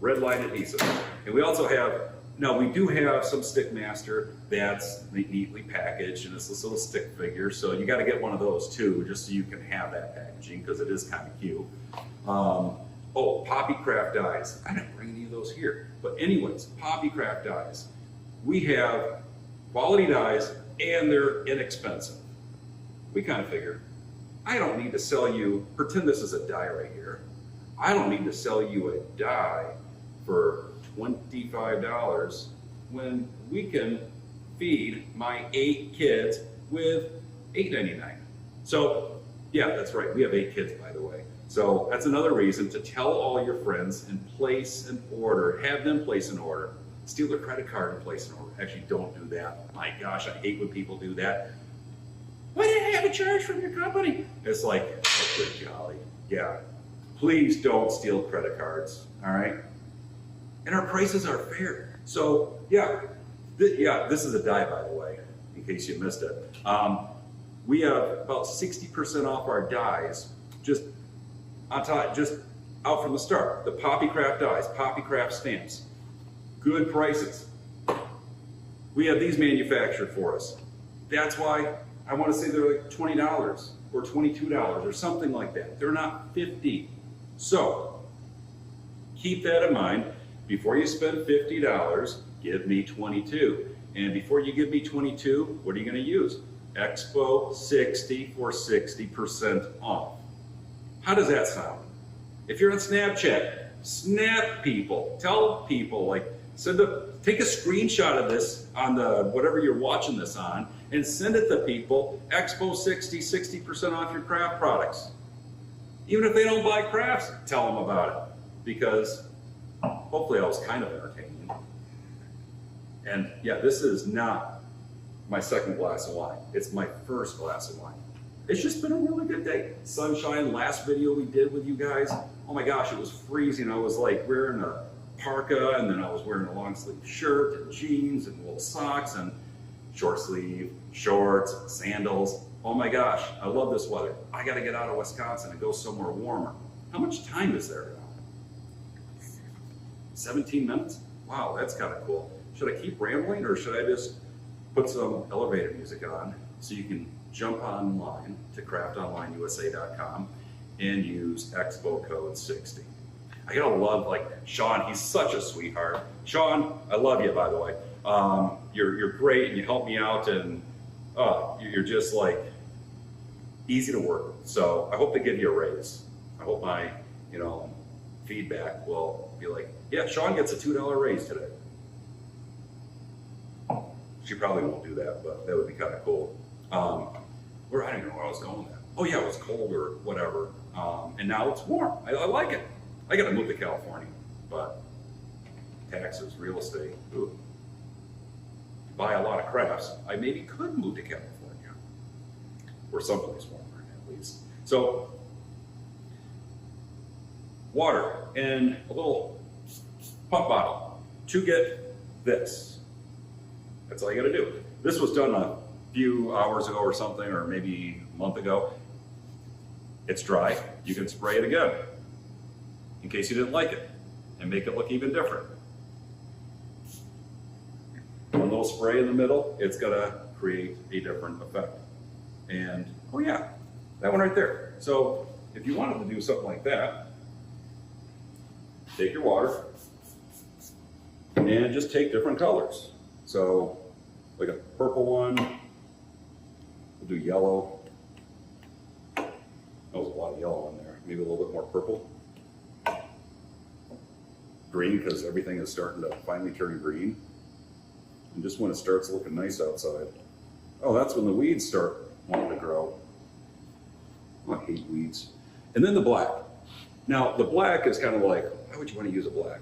Red line adhesive. And we also have, now we do have some Stickmaster that's neatly packaged, and it's this little stick figure, so you gotta get one of those too, just so you can have that packaging, because it is kind of cute. Oh, Poppy Craft dies. I didn't bring any of those here. But anyways, Poppy Craft dies. We have quality dies, and they're inexpensive. We kind of figured, I don't need to sell you, pretend this is a die right here. I don't need to sell you a die for $25 when we can feed my 8 kids with $8.99. So, yeah, that's right. We have 8 kids, by the way. So that's another reason to tell all your friends and place an order. Have them place an order. Steal their credit card and place an order. Actually, don't do that. My gosh, I hate when people do that. Why did I have a charge from your company? It's like, oh, good golly. Yeah. Please don't steal credit cards, all right? And our prices are fair. So, yeah. This is a die, by the way, in case you missed it. We have about 60% off our dies, just on top, just out from the start. The Poppy Craft dies, Poppy Craft stamps. Good prices. We have these manufactured for us. That's why I want to say they're like $20 or $22 or something like that. They're not $50. So keep that in mind. Before you spend $50, give me $22. And before you give me $22, what are you going to use? Expo 60 for 60% off. How does that sound? If you're on Snapchat, snap people. Tell people, like, take a screenshot of this on the whatever you're watching this on, and send it to people. Expo 60, 60% off your craft products. Even if they don't buy crafts, tell them about it, because hopefully I was kind of entertaining. And yeah, this is not my second glass of wine. It's my first glass of wine. It's just been a really good day. Sunshine, last video we did with you guys, oh my gosh, it was freezing. I was like wearing a parka, and then I was wearing a long sleeve shirt and jeans and little socks and short sleeve, shorts, sandals. Oh my gosh, I love this weather. I gotta get out of Wisconsin and go somewhere warmer. How much time is there now? 17 minutes? Wow, that's kind of cool. Should I keep rambling, or should I just put some elevator music on so you can jump online to craftonlineusa.com and use expo code 60. I gotta love, like, Sean, he's such a sweetheart. Sean, I love you, by the way. You're great and you help me out, and you're just like easy to work with. So I hope they give you a raise. I hope my, feedback will be like, yeah, Sean gets a $2 raise today. She probably won't do that, but that would be kind of cool. I don't even know where I was going with that. Oh yeah, it was cold or whatever. And now it's warm. I like it. I gotta move to California, but taxes, real estate, ooh. Buy a lot of crafts. I maybe could move to California or someplace warmer at least. So water in a little pump bottle to get this. That's all you gotta do. This was done a few hours ago or something, or maybe a month ago. It's dry. You can spray it again in case you didn't like it and make it look even different. One little spray in the middle, it's gonna create a different effect. And oh yeah, that one right there. So if you wanted to do something like that, take your water and just take different colors. So like a purple one, we'll do yellow. That was a lot of yellow in there. Maybe a little bit more purple. Green, because everything is starting to finally turn green. And just when it starts looking nice outside. Oh, that's when the weeds start wanting to grow. Oh, I hate weeds. And then the black. Now, the black is kind of like, why would you want to use a black?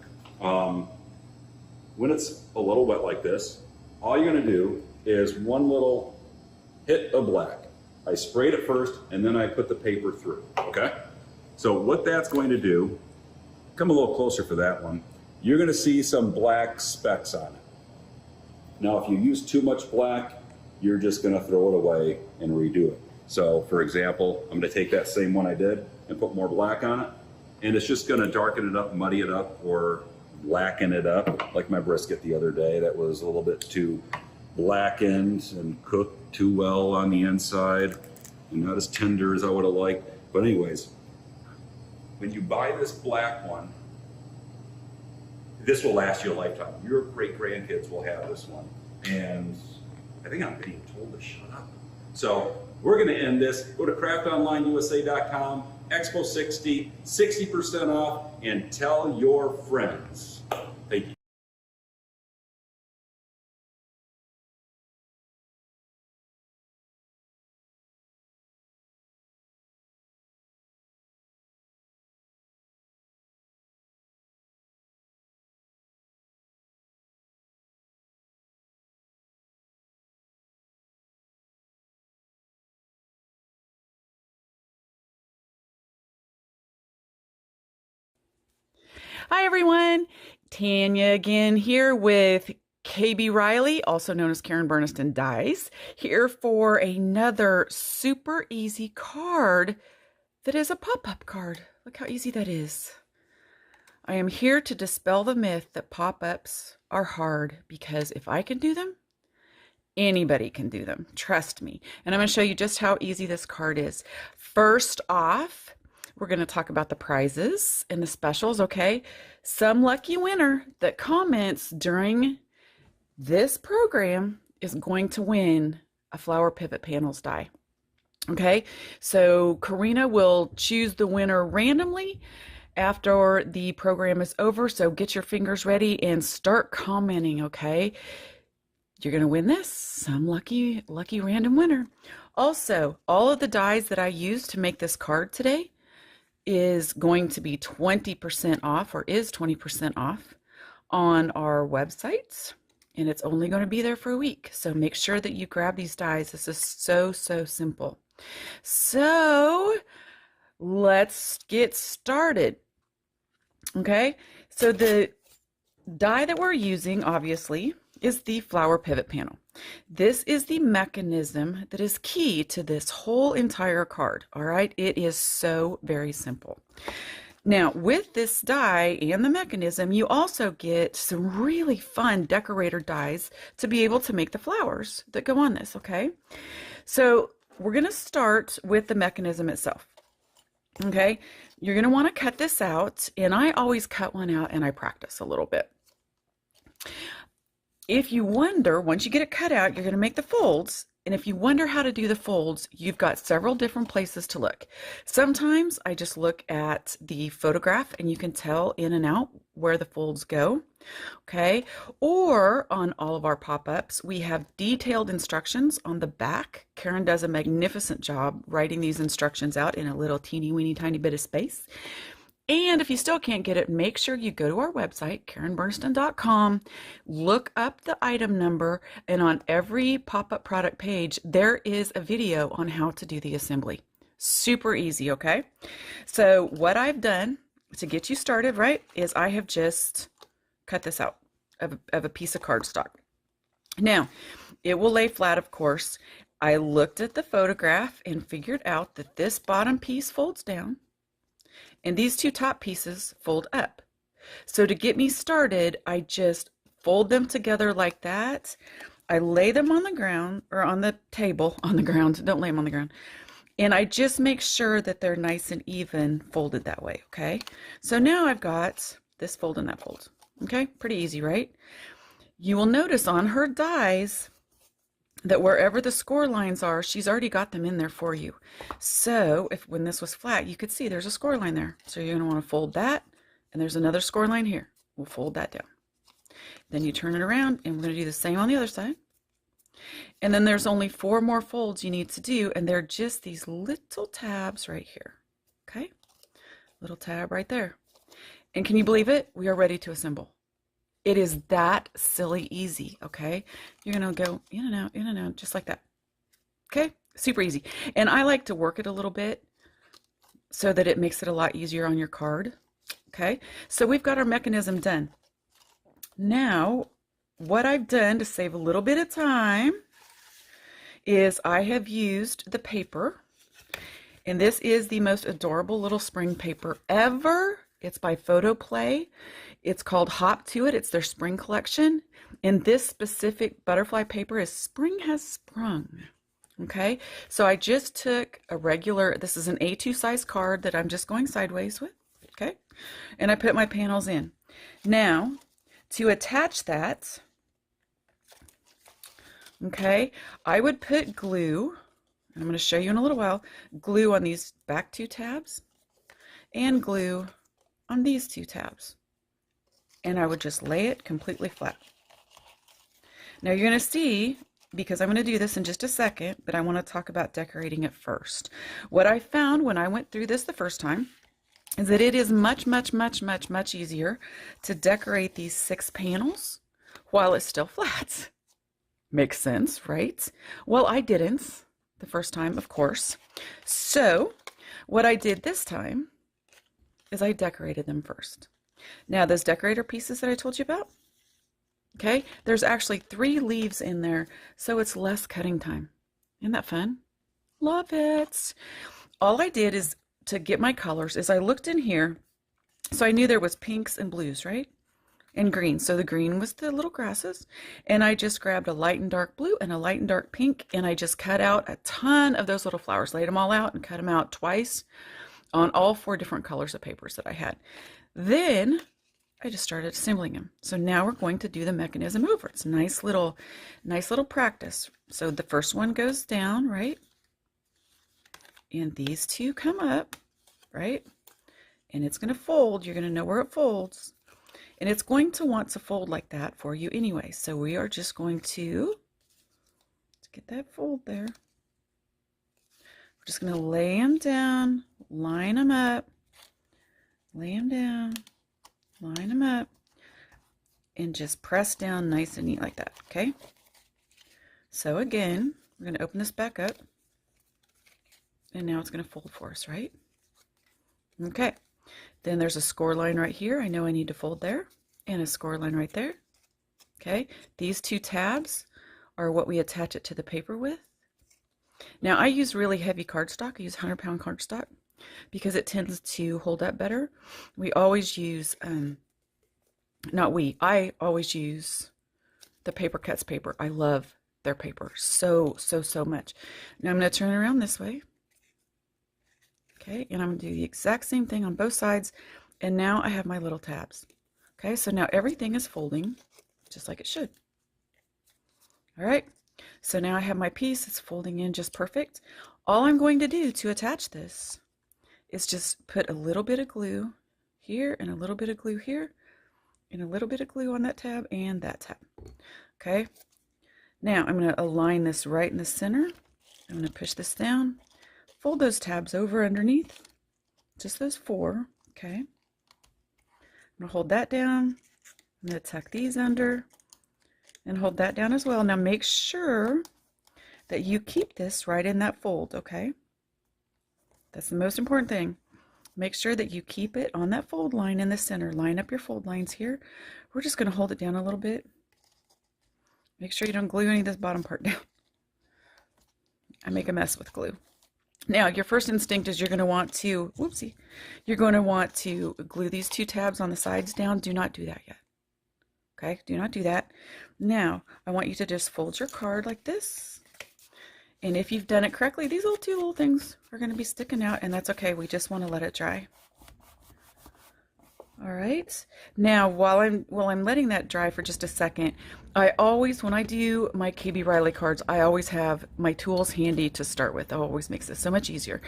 When it's a little wet like this, all you're going to do is one little hit of black. I sprayed it first, and then I put the paper through, okay? So what that's going to do, come a little closer for that one, you're going to see some black specks on it. Now, if you use too much black, you're just going to throw it away and redo it. So, for example, I'm going to take that same one I did and put more black on it, and it's just going to darken it up, muddy it up, or blacken it up, like my brisket the other day. That was a little bit too blackened and cooked too well on the inside, and not as tender as I would have liked. But anyways, when you buy this black one, this will last you a lifetime. Your great-grandkids will have this one. And I think I'm being told to shut up. So we're gonna end this. Go to craftonlineusa.com, Expo 60, 60% off, and tell your friends. Thank you. Hi everyone, Tanya again here with KB Riley, also known as Karen Burniston Dies, here for another super easy card that is a pop-up card. Look how easy that is. I am here to dispel the myth that pop-ups are hard, because if I can do them, anybody can do them. Trust me. And I'm going to show you just how easy this card is. First off, we're going to talk about the prizes and the specials, okay? Some lucky winner that comments during this program is going to win a Flower Pivot Panels die, okay? So Karina will choose the winner randomly after the program is over, so get your fingers ready and start commenting, okay? You're going to win this, some lucky random winner. Also, all of the dies that I used to make this card today is going to be 20% off, or is 20% off on our websites, and it's only going to be there for a week. So make sure that you grab these dies. This is so simple. So let's get started. Okay, so the die that we're using, obviously, is the Flower Pivot Panel. This is the mechanism that is key to this whole entire card, all right? It is so very simple. Now, with this die and the mechanism, you also get some really fun decorator dies to be able to make the flowers that go on this, okay? So we're going to start with the mechanism itself, okay? You're going to want to cut this out, and I always cut one out and I practice a little bit. If you wonder, once you get it cut out, you're going to make the folds. And if you wonder how to do the folds, you've got several different places to look. Sometimes I just look at the photograph and you can tell in and out where the folds go, okay? Or on all of our pop-ups, we have detailed instructions on the back. Karen does a magnificent job writing these instructions out in a little teeny weeny tiny bit of space. And if you still can't get it, make sure you go to our website, KarenBurniston.com, look up the item number, and on every pop-up product page, there is a video on how to do the assembly. Super easy, okay? So what I've done to get you started, right, is I have just cut this out of a piece of cardstock. Now, it will lay flat, of course. I looked at the photograph and figured out that this bottom piece folds down, and these two top pieces fold up. So to get me started, I just fold them together like that. I lay them on the ground, or on the table, on the ground. Don't lay them on the ground. And I just make sure that they're nice and even folded that way, okay? So now I've got this fold and that fold, okay? Pretty easy, right? You will notice on her dies that wherever the score lines are, she's already got them in there for you. So if when this was flat, you could see there's a score line there. So you're going to want to fold that, and there's another score line here. We'll fold that down. Then you turn it around, and we're going to do the same on the other side. And then there's only 4 more folds you need to do, and they're just these little tabs right here. Okay? Little tab right there. And can you believe it? We are ready to assemble. It is that silly easy, okay? You're gonna go in and out, just like that. Okay? Super easy. And I like to work it a little bit so that it makes it a lot easier on your card. Okay? So we've got our mechanism done. Now, what I've done to save a little bit of time is I have used the paper. And this is the most adorable little spring paper ever. It's by Photo Play. It's called Hop to It. It's their spring collection. And this specific butterfly paper is Spring Has Sprung. Okay, so I just took a regular, this is an A2 size card that I'm just going sideways with. Okay, and I put my panels in. Now, to attach that, okay, I would put glue, and I'm going to show you in a little while, glue on these back 2 tabs and glue on these 2 tabs. And I would just lay it completely flat. Now you're going to see, because I'm going to do this in just a second, but I want to talk about decorating it first. What I found when I went through this the first time is that it is much easier to decorate these 6 panels while it's still flat. Makes sense, right? Well, I didn't the first time, of course. So what I did this time is I decorated them first. Now, those decorator pieces that I told you about, okay, there's actually 3 leaves in there, so it's less cutting time. Isn't that fun? Love it. All I did is, to get my colors, is I looked in here, so I knew there was pinks and blues, right? And green. So the green was the little grasses, and I just grabbed a light and dark blue and a light and dark pink, and I just cut out a ton of those little flowers, laid them all out and cut them out twice on all 4 different colors of papers that I had. Then I just started assembling them. So now we're going to do the mechanism over. It's nice little practice. So the first one goes down, right? And these 2 come up, right? And it's going to fold. You're going to know where it folds. And it's going to want to fold like that for you anyway. So we are just going to get that fold there. We're just going to lay them down, line them up, lay them down, line them up, and just press down nice and neat like that, okay? So again, we're going to open this back up, and now it's going to fold for us, right? Okay, then there's a score line right here. I know I need to fold there, and a score line right there, okay? These 2 tabs are what we attach it to the paper with. Now, I use really heavy cardstock. I use 100-pound cardstock. because it tends to hold up better. We always use, I always use the Paper Cuts paper. I love their paper so much. Now I'm going to turn it around this way. Okay, and I'm going to do the exact same thing on both sides. And now I have my little tabs. Okay, so now everything is folding just like it should. All right, so now I have my piece. It's folding in just perfect. All I'm going to do to attach this is just put a little bit of glue here and a little bit of glue here and a little bit of glue on that tab and that tab. Okay, now I'm going to align this right in the center. I'm going to push this down, fold those tabs over underneath, just those 4. Okay, I'm going to hold that down. I'm going to tuck these under and hold that down as well. Now make sure that you keep this right in that fold, okay? That's the most important thing. Make sure that you keep it on that fold line in the center. Line up your fold lines here. We're just going to hold it down a little bit. Make sure you don't glue any of this bottom part down. I make a mess with glue. Now, your first instinct is you're going to want to, you're going to want to glue these 2 tabs on the sides down. Do not do that yet. Okay, do not do that. Now, I want you to just fold your card like this. And if you've done it correctly, these 2 little things are going to be sticking out, and that's okay. We just want to let it dry. All right. Now, while I'm letting that dry for just a second, I always, when I do my KB Riley cards, I always have my tools handy to start with. It always makes it so much easier.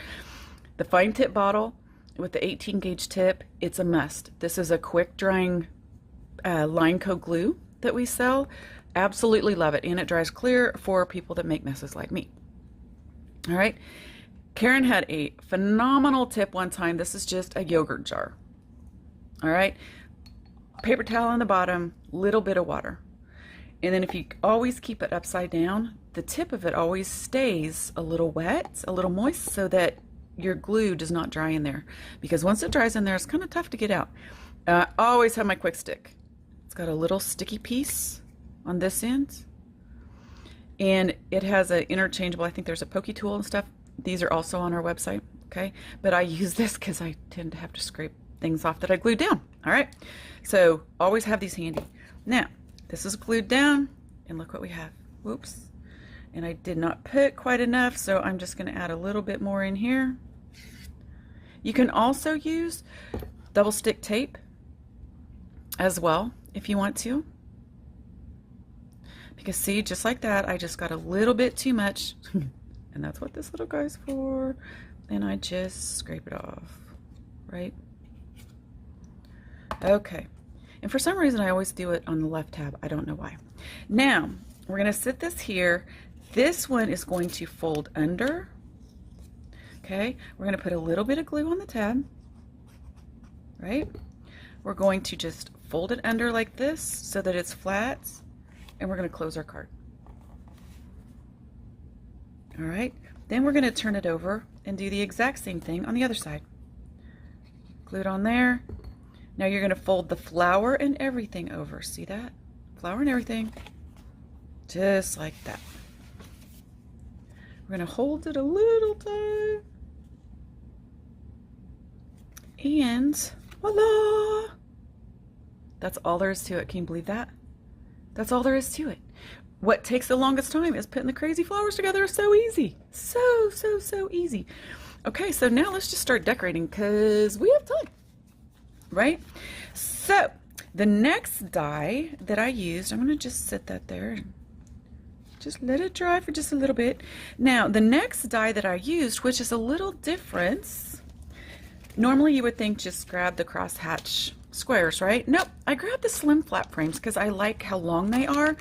The fine tip bottle with the 18 gauge tip, it's a must. This is a quick drying line coat glue that we sell. Absolutely love it, and it dries clear for people that make messes like me. All right, Karen had a phenomenal tip one time. This is just a yogurt jar. All right, paper towel on the bottom, little bit of water, and then if you always keep it upside down, the tip of it always stays a little wet, a little moist, so that your glue does not dry in there, because once it dries in there, it's kind of tough to get out. I always have my quick stick. It's got a little sticky piece on this end, and it has an interchangeable, I think there's a pokey tool and stuff. These are also on our website, okay? But I use this because I tend to have to scrape things off that I glued down. All right, so always have these handy. Now, this is glued down, and look what we have. Whoops, and I did not put quite enough, so I'm just going to add a little bit more in here. You can also use double stick tape as well if you want to, because see, just like that, I just got a little bit too much and that's what this little guy's for, and I just scrape it off, right? Okay, and for some reason I always do it on the left tab. I don't know why. Now we're going to sit this here. This one is going to fold under. Okay, we're going to put a little bit of glue on the tab, right? We're going to just fold it under like this so that it's flat, and we're going to close our card. All right, then we're going to turn it over and do the exact same thing on the other side. Glue it on there. Now you're going to fold the flower and everything over. See that? Flower and everything. Just like that. We're going to hold it a little tight. And voila! That's all there is to it. Can you believe that? That's all there is to it. What takes the longest time is putting the crazy flowers together. It's so easy. So easy. Okay, so now let's just start decorating because we have time, right? So the next die that I used, I'm going to just set that there and just let it dry for just a little bit. Now, the next die that I used, which is a little different, normally you would think just grab the crosshatch squares, right? Nope, I grabbed the slim flat frames because I like how long they are.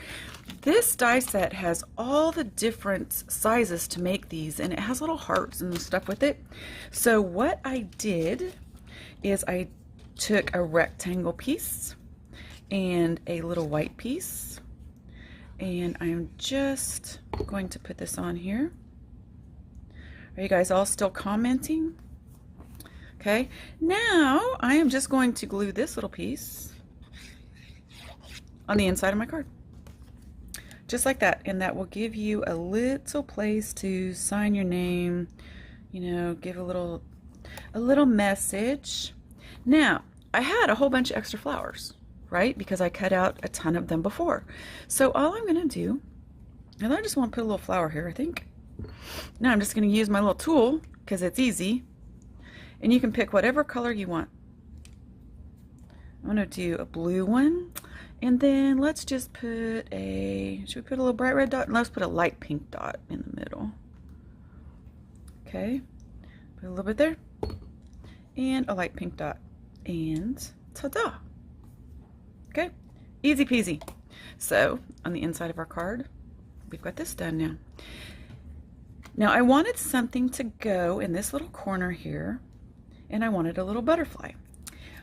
This die set has all the different sizes to make these, and it has little hearts and stuff with it. So what I did is I took a rectangle piece and a little white piece, and I'm just going to put this on here. Are you guys all still commenting? Okay, now I am just going to glue this little piece on the inside of my card. Just like that, and that will give you a little place to sign your name, you know, give a little a little message. Now, I had a whole bunch of extra flowers, right? Because I cut out a ton of them before. So all I'm going to do, and I just want to put a little flower here, I think. Now I'm just going to use my little tool because it's easy. And you can pick whatever color you want. I'm going to do a blue one. And then let's just put a, should we put a little bright red dot? Let's put a light pink dot in the middle. Okay. Put a little bit there. And a light pink dot. And ta-da! Okay, easy peasy. So on the inside of our card, we've got this done now. Now I wanted something to go in this little corner here, and I wanted a little butterfly.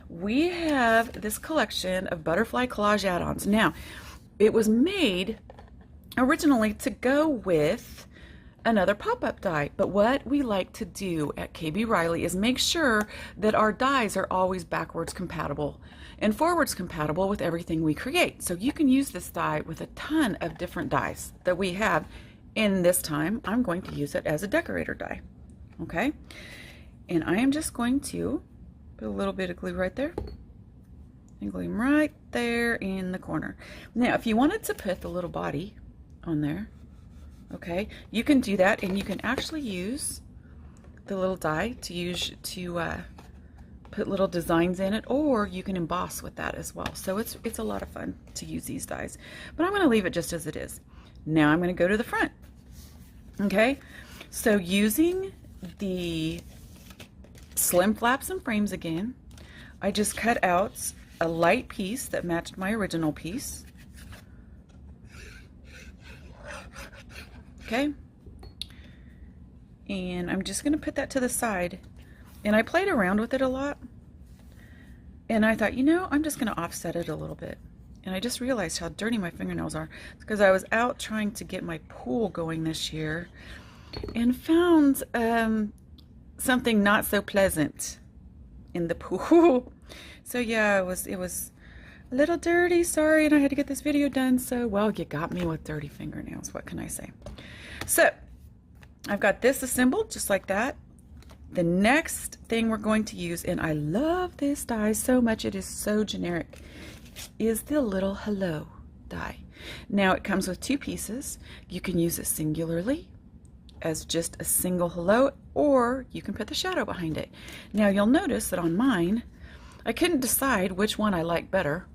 We have this collection of butterfly collage add-ons. Now, it was made originally to go with another pop-up die, but what we like to do at KB Riley is make sure that our dies are always backwards compatible and forwards compatible with everything we create. So you can use this die with a ton of different dies that we have. In this time, I'm going to use it as a decorator die. Okay, and I am just going to put a little bit of glue right there and glue them right there in the corner. Now, if you wanted to put the little body on there, okay, you can do that, and you can actually use the little die to put little designs in it, or you can emboss with that as well. So it's a lot of fun to use these dies, but I'm going to leave it just as it is. Now I'm going to go to the front. Okay, so using the slim flaps and frames again, I just cut out a light piece that matched my original piece. Okay, and I'm just going to put that to the side, and I played around with it a lot, and I thought, you know, I'm just going to offset it a little bit. And I just realized how dirty my fingernails are. It's because I was out trying to get my pool going this year and found something not so pleasant in the pool. So yeah, it was a little dirty, sorry, and I had to get this video done. So, well, you got me with dirty fingernails, what can I say? So I've got this assembled just like that. The next thing we're going to use, and I love this die so much, it is so generic, is the little hello die. Now it comes with two pieces. You can use it singularly as just a single hello, or you can put the shadow behind it. Now you'll notice that on mine, I couldn't decide which one I like better.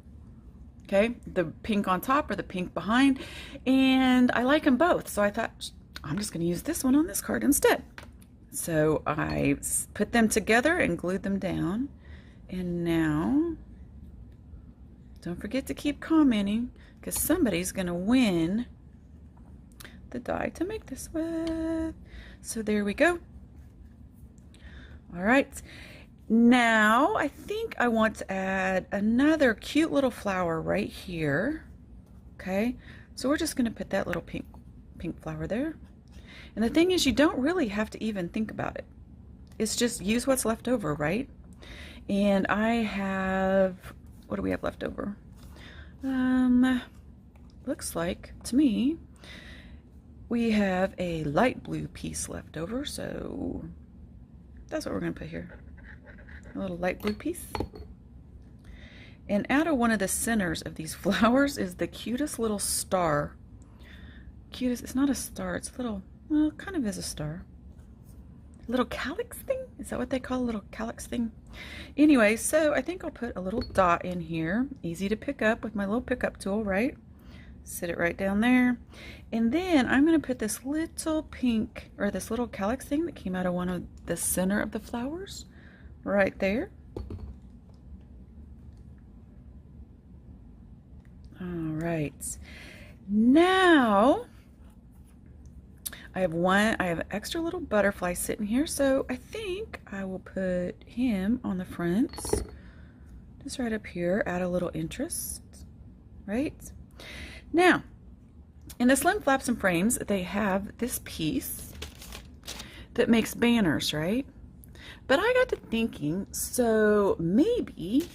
Okay, the pink on top or the pink behind, and I like them both. So I thought, I'm just going to use this one on this card instead. So I put them together and glued them down, and now don't forget to keep commenting, because somebody's going to win the die to make this with. So there we go. All right. Now I think I want to add another cute little flower right here. Okay. So we're just going to put that little pink flower there. And the thing is, you don't really have to even think about it. It's just use what's left over, right? And I have, what do we have left over? Looks like to me we have a light blue piece left over, so that's what we're going to put here. A little light blue piece. And out of one of the centers of these flowers is the cutest little star. Cutest, it's not a star, it's a little, well, it kind of is a star. Little calyx thing? Is that what they call a little calyx thing? Anyway, so I think I'll put a little dot in here. Easy to pick up with my little pickup tool, right? Sit it right down there. And then I'm going to put this little pink, or this little calyx thing that came out of one of the center of the flowers right there. All right. Now I have an extra little butterfly sitting here, so I think I will put him on the front, just right up here, add a little interest, right? Now, in the Slim Flaps and Frames, they have this piece that makes banners, right? But I got to thinking, so maybe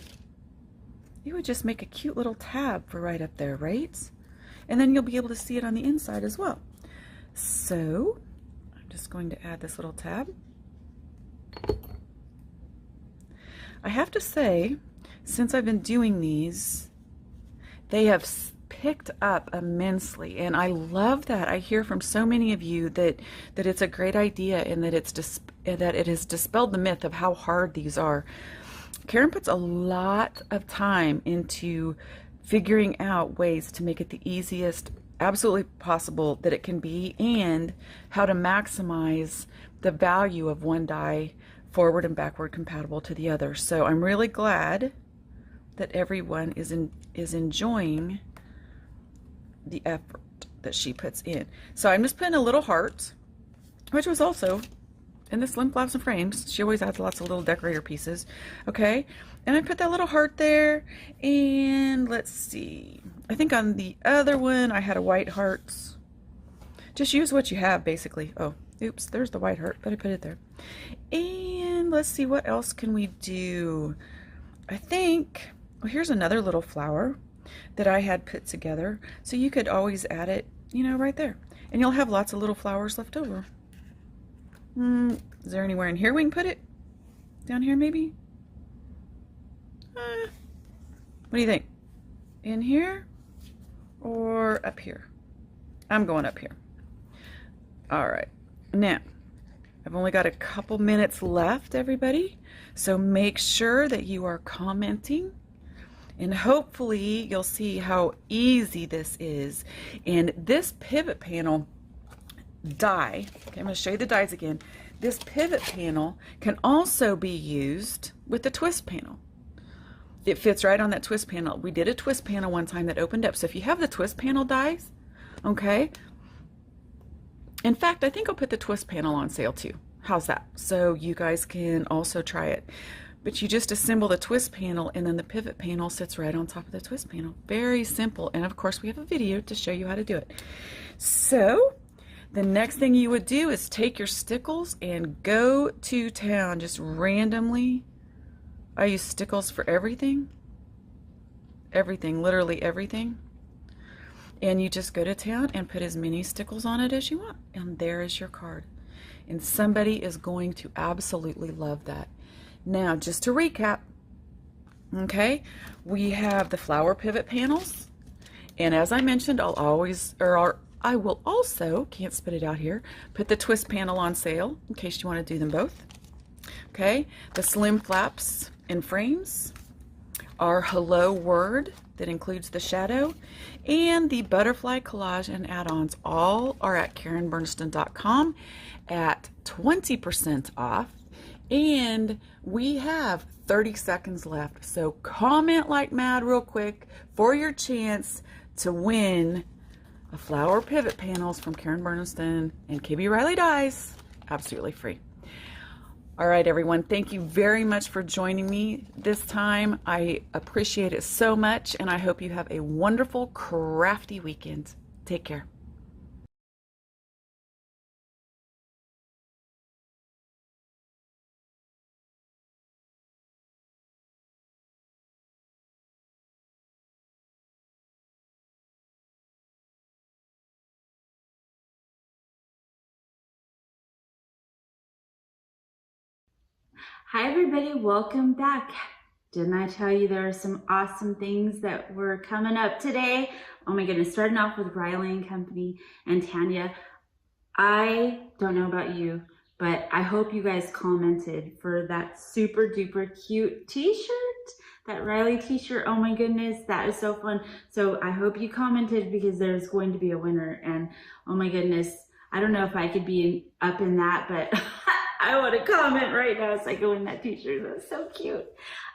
you would just make a cute little tab for right up there, right? And then you'll be able to see it on the inside as well. So I'm just going to add this little tab. I have to say, since I've been doing these, they have picked up immensely, and I love that. I hear from so many of you that it's a great idea, and that it has dispelled the myth of how hard these are. Karen puts a lot of time into figuring out ways to make it the easiest absolutely possible that it can be, and how to maximize the value of one die forward and backward compatible to the other. So I'm really glad that everyone is enjoying the effort that she puts in. So I'm just putting a little heart, which was also in the Slim Flaps and Frames. She always adds lots of little decorator pieces. Okay, and I put that little heart there, and let's see, I think on the other one I had a white heart. Just use what you have, basically. Oh, oops, there's the white heart, but I put it there. And let's see, what else can we do? I think, well, here's another little flower that I had put together, so you could always add it, you know, right there, and you'll have lots of little flowers left over. Is there anywhere in here we can put it? Down here, maybe? What do you think? In here or up here? I'm going up here. All right, now I've only got a couple minutes left, everybody, so make sure that you are commenting, and hopefully you'll see how easy this is. And this pivot panel die, okay, I'm going to show you the dies again. This pivot panel can also be used with the twist panel. It fits right on that twist panel. We did a twist panel one time that opened up, so if you have the twist panel dies, okay, in fact, I think I'll put the twist panel on sale too. How's that? So you guys can also try it. But you just assemble the twist panel, and then the pivot panel sits right on top of the twist panel. Very simple. And of course we have a video to show you how to do it. So the next thing you would do is take your stickles and go to town, just randomly. I use stickles for everything. Everything, literally everything. And you just go to town and put as many stickles on it as you want. And there is your card. And somebody is going to absolutely love that. Now, just to recap, okay, we have the flower pivot panels. And as I mentioned, I will also, can't spit it out here, put the twist panel on sale in case you want to do them both. Okay, the Slim Flaps and Frames, our Hello Word that includes the shadow, and the butterfly collage and add-ons all are at KarenBurniston.com at 20% off. And we have 30 seconds left, so comment like mad real quick for your chance to win a flower pivot panels from Karen Burniston and KB Riley Dies, absolutely free. All right, everyone, thank you very much for joining me this time. I appreciate it so much, and I hope you have a wonderful, crafty weekend. Take care. Hi everybody, welcome back. Didn't I tell you there are some awesome things that were coming up today? Oh my goodness, starting off with Riley and Company and Tanya. I don't know about you, but I hope you guys commented for that super duper cute t-shirt, that Riley t-shirt. Oh my goodness, that is so fun. So I hope you commented, because there's going to be a winner, and oh my goodness, I don't know if I could be up in that, but I want to comment right now so I can win that t-shirt. That's so cute.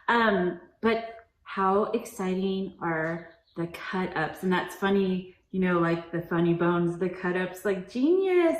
But how exciting are the cut ups? And that's funny, you know, like the funny bones, the cut ups, like genius.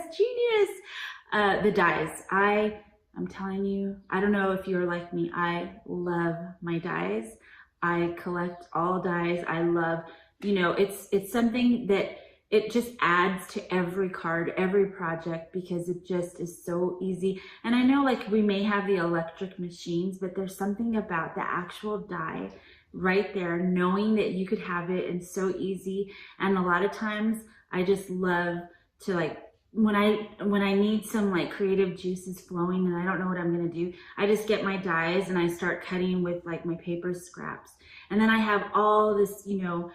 The dies. I'm telling you, I don't know if you're like me. I love my dies. I collect all dies. I love, you know, it's something that it just adds to every card, every project, because it just is so easy. And I know, like, we may have the electric machines, but there's something about the actual die right there, knowing that you could have it and so easy. And a lot of times I just love to, like, when I need some like creative juices flowing and I don't know what I'm gonna do, I just get my dies and I start cutting with like my paper scraps. And then I have all this, you know,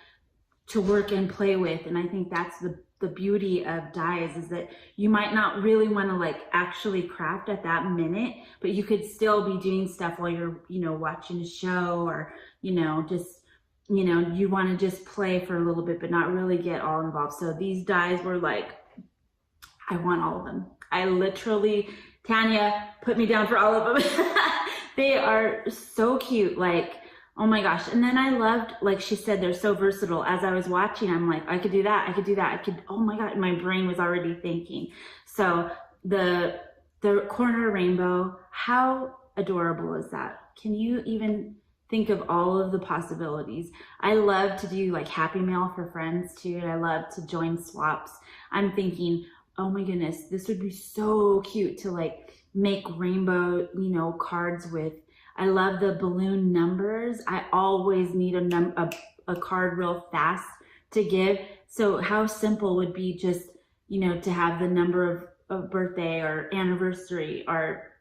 to work and play with. And I think that's the beauty of dies, is that you might not really want to like actually craft at that minute, but you could still be doing stuff while you're, you know, watching a show, or, you know, just, you know, you want to just play for a little bit, but not really get all involved. So these dies were like, I want all of them. I literally, Tanya put me down for all of them. They are so cute. Like, oh my gosh. And then I loved, like she said, they're so versatile. As I was watching, I'm like, I could do that. I could do that. I could, oh my God. My brain was already thinking. So the corner rainbow, how adorable is that? Can you even think of all of the possibilities? I love to do like happy mail for friends too. And I love to join swaps. I'm thinking, oh my goodness, this would be so cute to like make rainbow, you know, cards with. I love the balloon numbers. I always need a card real fast to give. So how simple would be just, you know, to have the number of birthday or anniversary or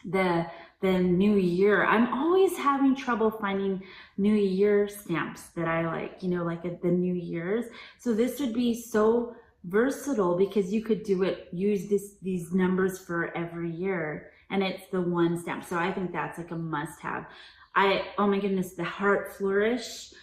the new year. I'm always having trouble finding new year stamps that I like, you know, like the new year's. So this would be so versatile because you could do it, use these numbers for every year. And it's the one stamp. So I think that's like a must have. Oh my goodness, the heart flourish.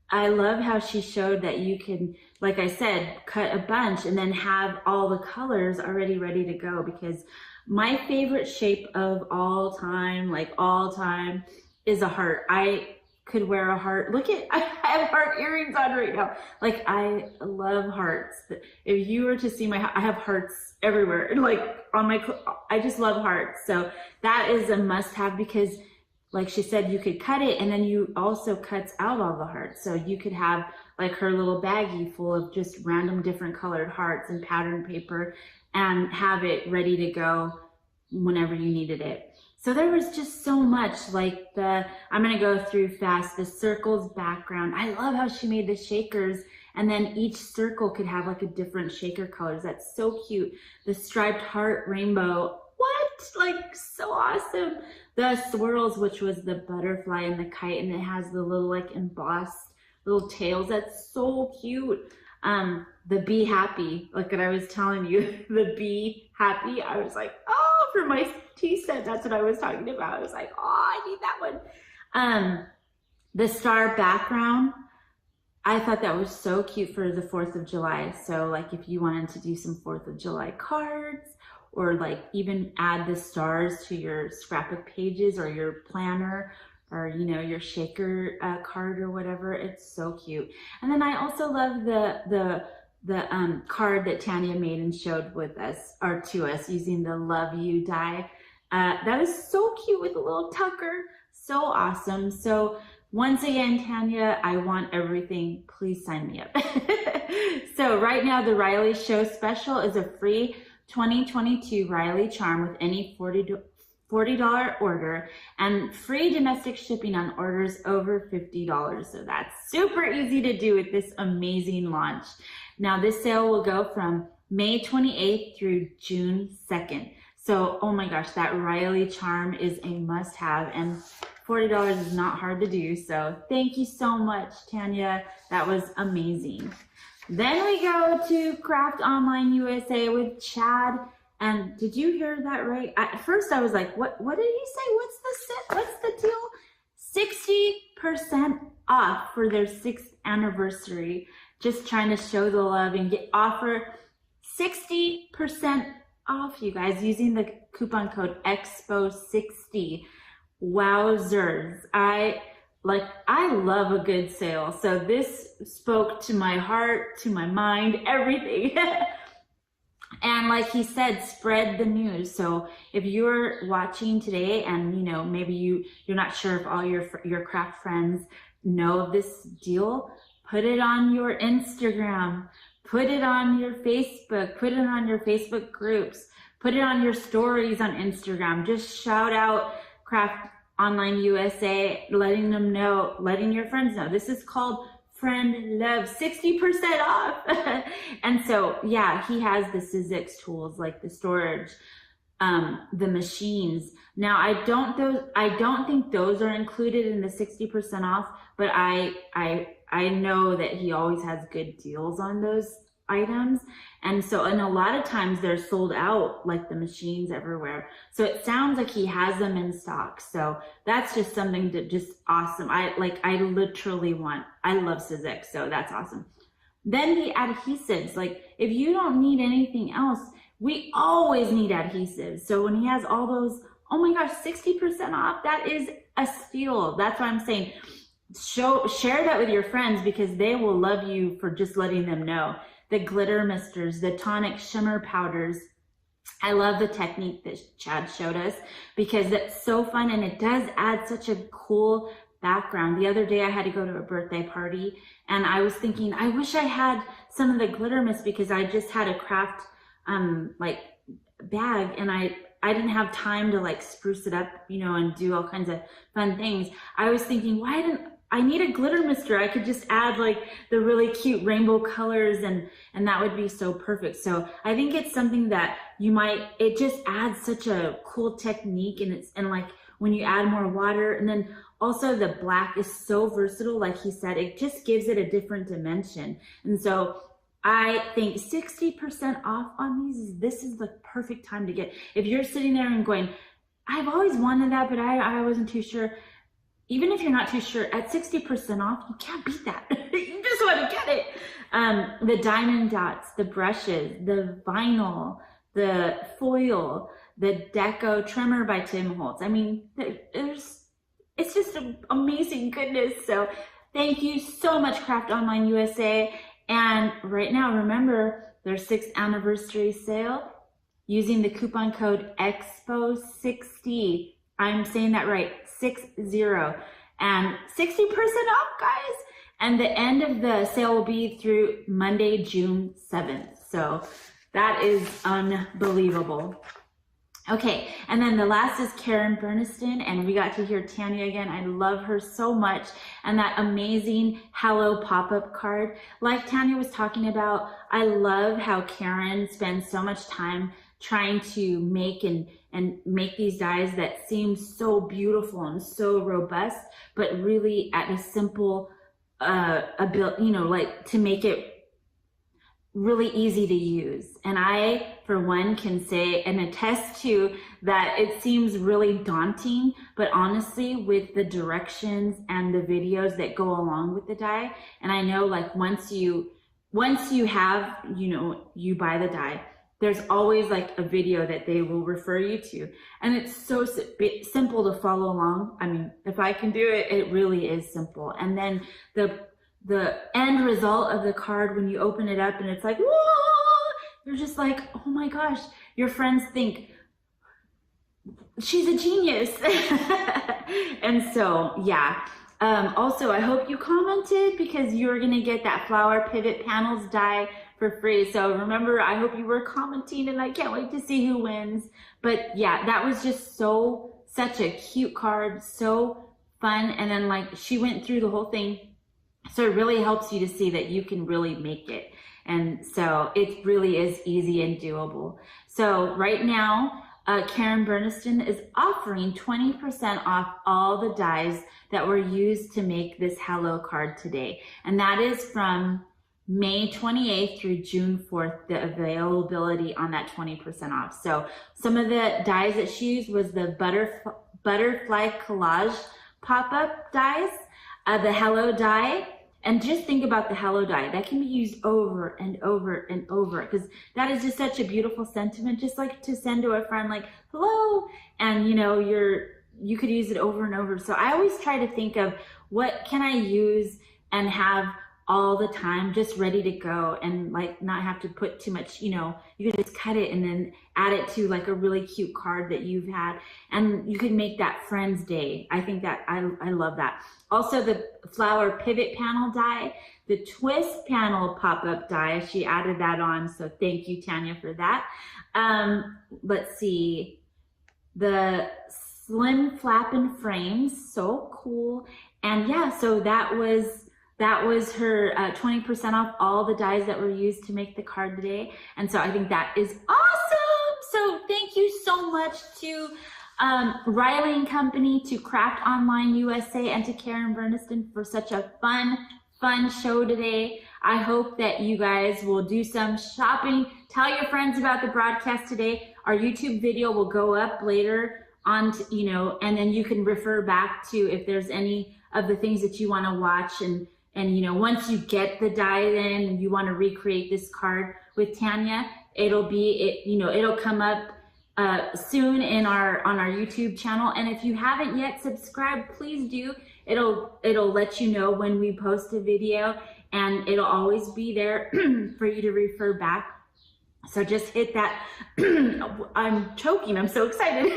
I love how she showed that you can, like I said, cut a bunch and then have all the colors already ready to go, because my favorite shape of all time, is a heart. I could wear a heart. Look at, I have heart earrings on right now. Like, I love hearts. If you were to see I have hearts everywhere. And like on I just love hearts. So that is a must have, because like she said, you could cut it and then you also cuts out all the hearts. So you could have like her little baggie full of just random different colored hearts and pattern paper and have it ready to go whenever you needed it. So there was just so much, like I'm gonna go through fast, the circles background. I love how she made the shakers, and then each circle could have like a different shaker colors. That's so cute. The striped heart rainbow, what? Like, so awesome. The swirls, which was the butterfly and the kite, and it has the little like embossed little tails. That's so cute. The be happy, like what I was telling you, the be happy. I was like, oh, for my tea set, that's what I was talking about. I was like, oh, I need that one. The star background, I thought that was so cute for the 4th of July. So like if you wanted to do some 4th of July cards, or like even add the stars to your scrapbook pages or your planner, or, you know, your shaker card or whatever. It's so cute. And then I also love the card that Tanya made and showed with us, or to us, using the Love You die. That is so cute with a little tucker. So awesome. So once again, Tanya, I want everything. Please sign me up. So right now, the Riley Show special is a free 2022 Riley charm with any $40 order, and free domestic shipping on orders over $50. So that's super easy to do with this amazing launch. Now this sale will go from May 28th through June 2nd. So, oh my gosh, that Riley charm is a must have, and $40 is not hard to do. So thank you so much, Tanya. That was amazing. Then we go to Craft Online USA with Chad. And did you hear that right? At first I was like, what did he say? What's the deal? 60% off for their 6th anniversary. Just trying to show the love and offer 60% off, you guys, using the coupon code EXPO60. Wowzers. I love a good sale. So this spoke to my heart, to my mind, everything. And like he said, spread the news. So if you're watching today and, you know, maybe you're not sure if all your craft friends know of this deal, put it on your Instagram, put it on your Facebook, put it on your Facebook groups, put it on your stories on Instagram. Just shout out Craft Online USA, letting them know, letting your friends know. This is called friend loves 60% off. And so, yeah, he has the 𝐒𝐭𝐧𝐧𝐞 tools, like the storage, the machines. Now, I don't think those are included in the 60% off, but I know that he always has good deals on those items. And so, and a lot of times they're sold out, like the machines everywhere. So it sounds like he has them in stock. So that's just something that just awesome. I love 𝐒𝐭𝐧𝐧𝐞, so that's awesome. Then the adhesives, like if you don't need anything else, we always need adhesives. So when he has all those, oh my gosh, 60% off, that is a steal. That's why I'm saying, share that with your friends, because they will love you for just letting them know. The glitter misters, the tonic shimmer powders. I love the technique that Chad showed us, because it's so fun and it does add such a cool background. The other day I had to go to a birthday party and I was thinking, I wish I had some of the glitter mist, because I just had a craft like bag and I didn't have time to like spruce it up, you know, and do all kinds of fun things. I was thinking, why didn't I need a glitter mister? I could just add like the really cute rainbow colors and that would be so perfect. So I think it's something that it just adds such a cool technique, and like when you add more water, and then also the black is so versatile, like he said, it just gives it a different dimension. And so I think 60% off on these, this is the perfect time to get. If you're sitting there and going, I've always wanted that, but I wasn't too sure. Even if you're not too sure, at 60% off, you can't beat that. You just want to get it. The diamond dots, the brushes, the vinyl, the foil, the deco trimmer by Tim Holtz. I mean, it's just an amazing goodness. So thank you so much, Craft Online USA. And right now, remember their 6th anniversary sale using the coupon code EXPO60. I'm saying that right, 60, and 60% off, guys. And the end of the sale will be through Monday, June 7th. So that is unbelievable. Okay, and then the last is Karen Burniston, and we got to hear Tanya again. I love her so much, and that amazing Hello pop-up card. Like Tanya was talking about, I love how Karen spends so much time trying to make and make these dies that seem so beautiful and so robust, but really at a simple ability, you know, like to make it really easy to use. And I, for one, can say and attest to that it seems really daunting, but honestly, with the directions and the videos that go along with the die, and I know like once you have, you know, you buy the die, there's always like a video that they will refer you to. And it's so simple to follow along. I mean, if I can do it, it really is simple. And then the end result of the card, when you open it up and it's like, whoa, you're just like, oh my gosh, your friends think she's a genius. And so, yeah. Also, I hope you commented, because you're gonna get that flower pivot panels die for free. So remember, I hope you were commenting, and I can't wait to see who wins. But yeah, that was just such a cute card, so fun. And then like she went through the whole thing. So it really helps you to see that you can really make it. And so it really is easy and doable. So right now, Karen Burniston is offering 20% off all the dies that were used to make this Hello card today. And that is from May 28th through June 4th, the availability on that 20% off. So some of the dies that she used was the butterfly collage pop-up dies, the Hello die. And just think about the Hello die. That can be used over and over and over, because that is just such a beautiful sentiment, just like to send to a friend like, hello, and you know, you could use it over and over. So I always try to think of what can I use and have all the time just ready to go, and like not have to put too much, you know, you could just cut it and then add it to like a really cute card that you've had, and you could make that friend's day. I think that I love that. Also the flower pivot panel die, the twist panel pop-up die, she added that on, so thank you, Tanya, for that. Let's see, the slim flap and frames, so cool. And yeah, so that was That was her 20% off all the dyes that were used to make the card today. And so I think that is awesome. So thank you so much to Riley & Company, to Craft Online USA, and to Karen Burniston for such a fun show today. I hope that you guys will do some shopping. Tell your friends about the broadcast today. Our YouTube video will go up later on, and then you can refer back to if there's any of the things that you want to watch. And once you get the dye in and you want to recreate this card with Tanya, it'll come up soon on our YouTube channel. And if you haven't yet subscribed, please do. It'll let you know when we post a video, and it'll always be there for you to refer back. So just hit that, I'm choking, I'm so excited.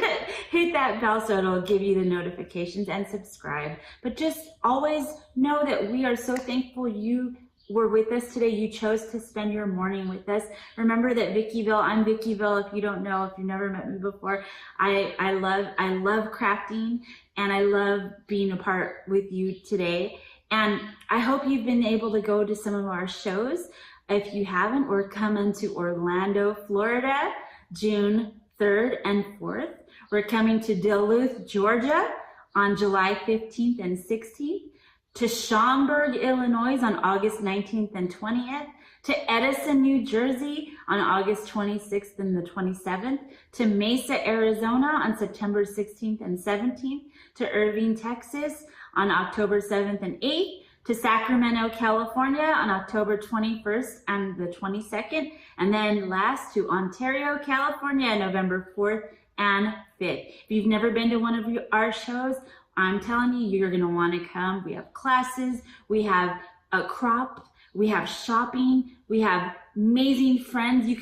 Hit that bell so it'll give you the notifications, and subscribe. But just always know that we are so thankful you were with us today. You chose to spend your morning with us. Remember that I'm Vickyville. If you don't know, if you've never met me before, I love crafting, and I love being a part with you today. And I hope you've been able to go to some of our shows. If you haven't, we're coming to Orlando, Florida, June 3rd and 4th. We're coming to Duluth, Georgia on July 15th and 16th, to Schaumburg, Illinois on August 19th and 20th, to Edison, New Jersey on August 26th and the 27th, to Mesa, Arizona on September 16th and 17th, to Irving, Texas on October 7th and 8th, to Sacramento, California on October 21st and the 22nd, and then last to Ontario, California, November 4th and 5th. If you've never been to one of our shows, I'm telling you, you're gonna wanna come. We have classes, we have a crop, we have shopping, we have amazing friends. You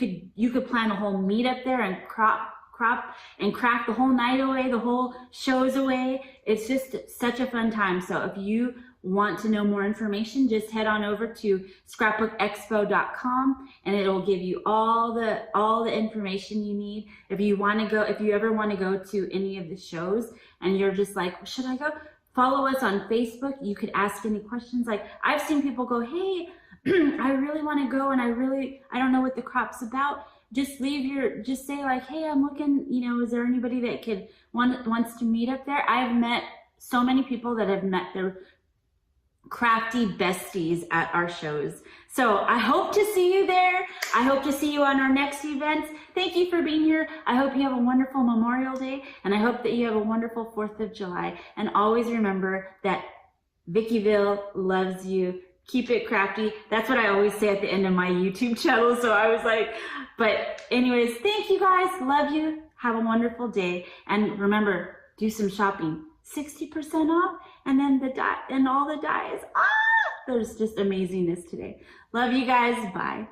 could plan a whole meetup there and crop and craft the whole night away, the whole shows away. It's just such a fun time. So if you want to know more information, just head on over to scrapbookexpo.com, and it'll give you all the information you need. If you ever want to go to any of the shows and you're just like, should I go? Follow us on Facebook. You could ask any questions. Like, I've seen people go, hey, I really want to go, and I don't know what the crop's about. Just say like, hey, I'm looking, is there anybody that wants to meet up there? I've met so many people that have met their crafty besties at our shows. So I hope to see you there. I hope to see you on our next events. Thank you for being here. I hope you have a wonderful Memorial Day, and I hope that you have a wonderful 4th of July. And always remember that Vickyville loves you. Keep it crafty. That's what I always say at the end of my YouTube channel. So I was like, but anyways, thank you guys. Love you. Have a wonderful day. And remember, do some shopping. 60% off, and then all the dyes. There's just amazingness today. Love you guys. Bye.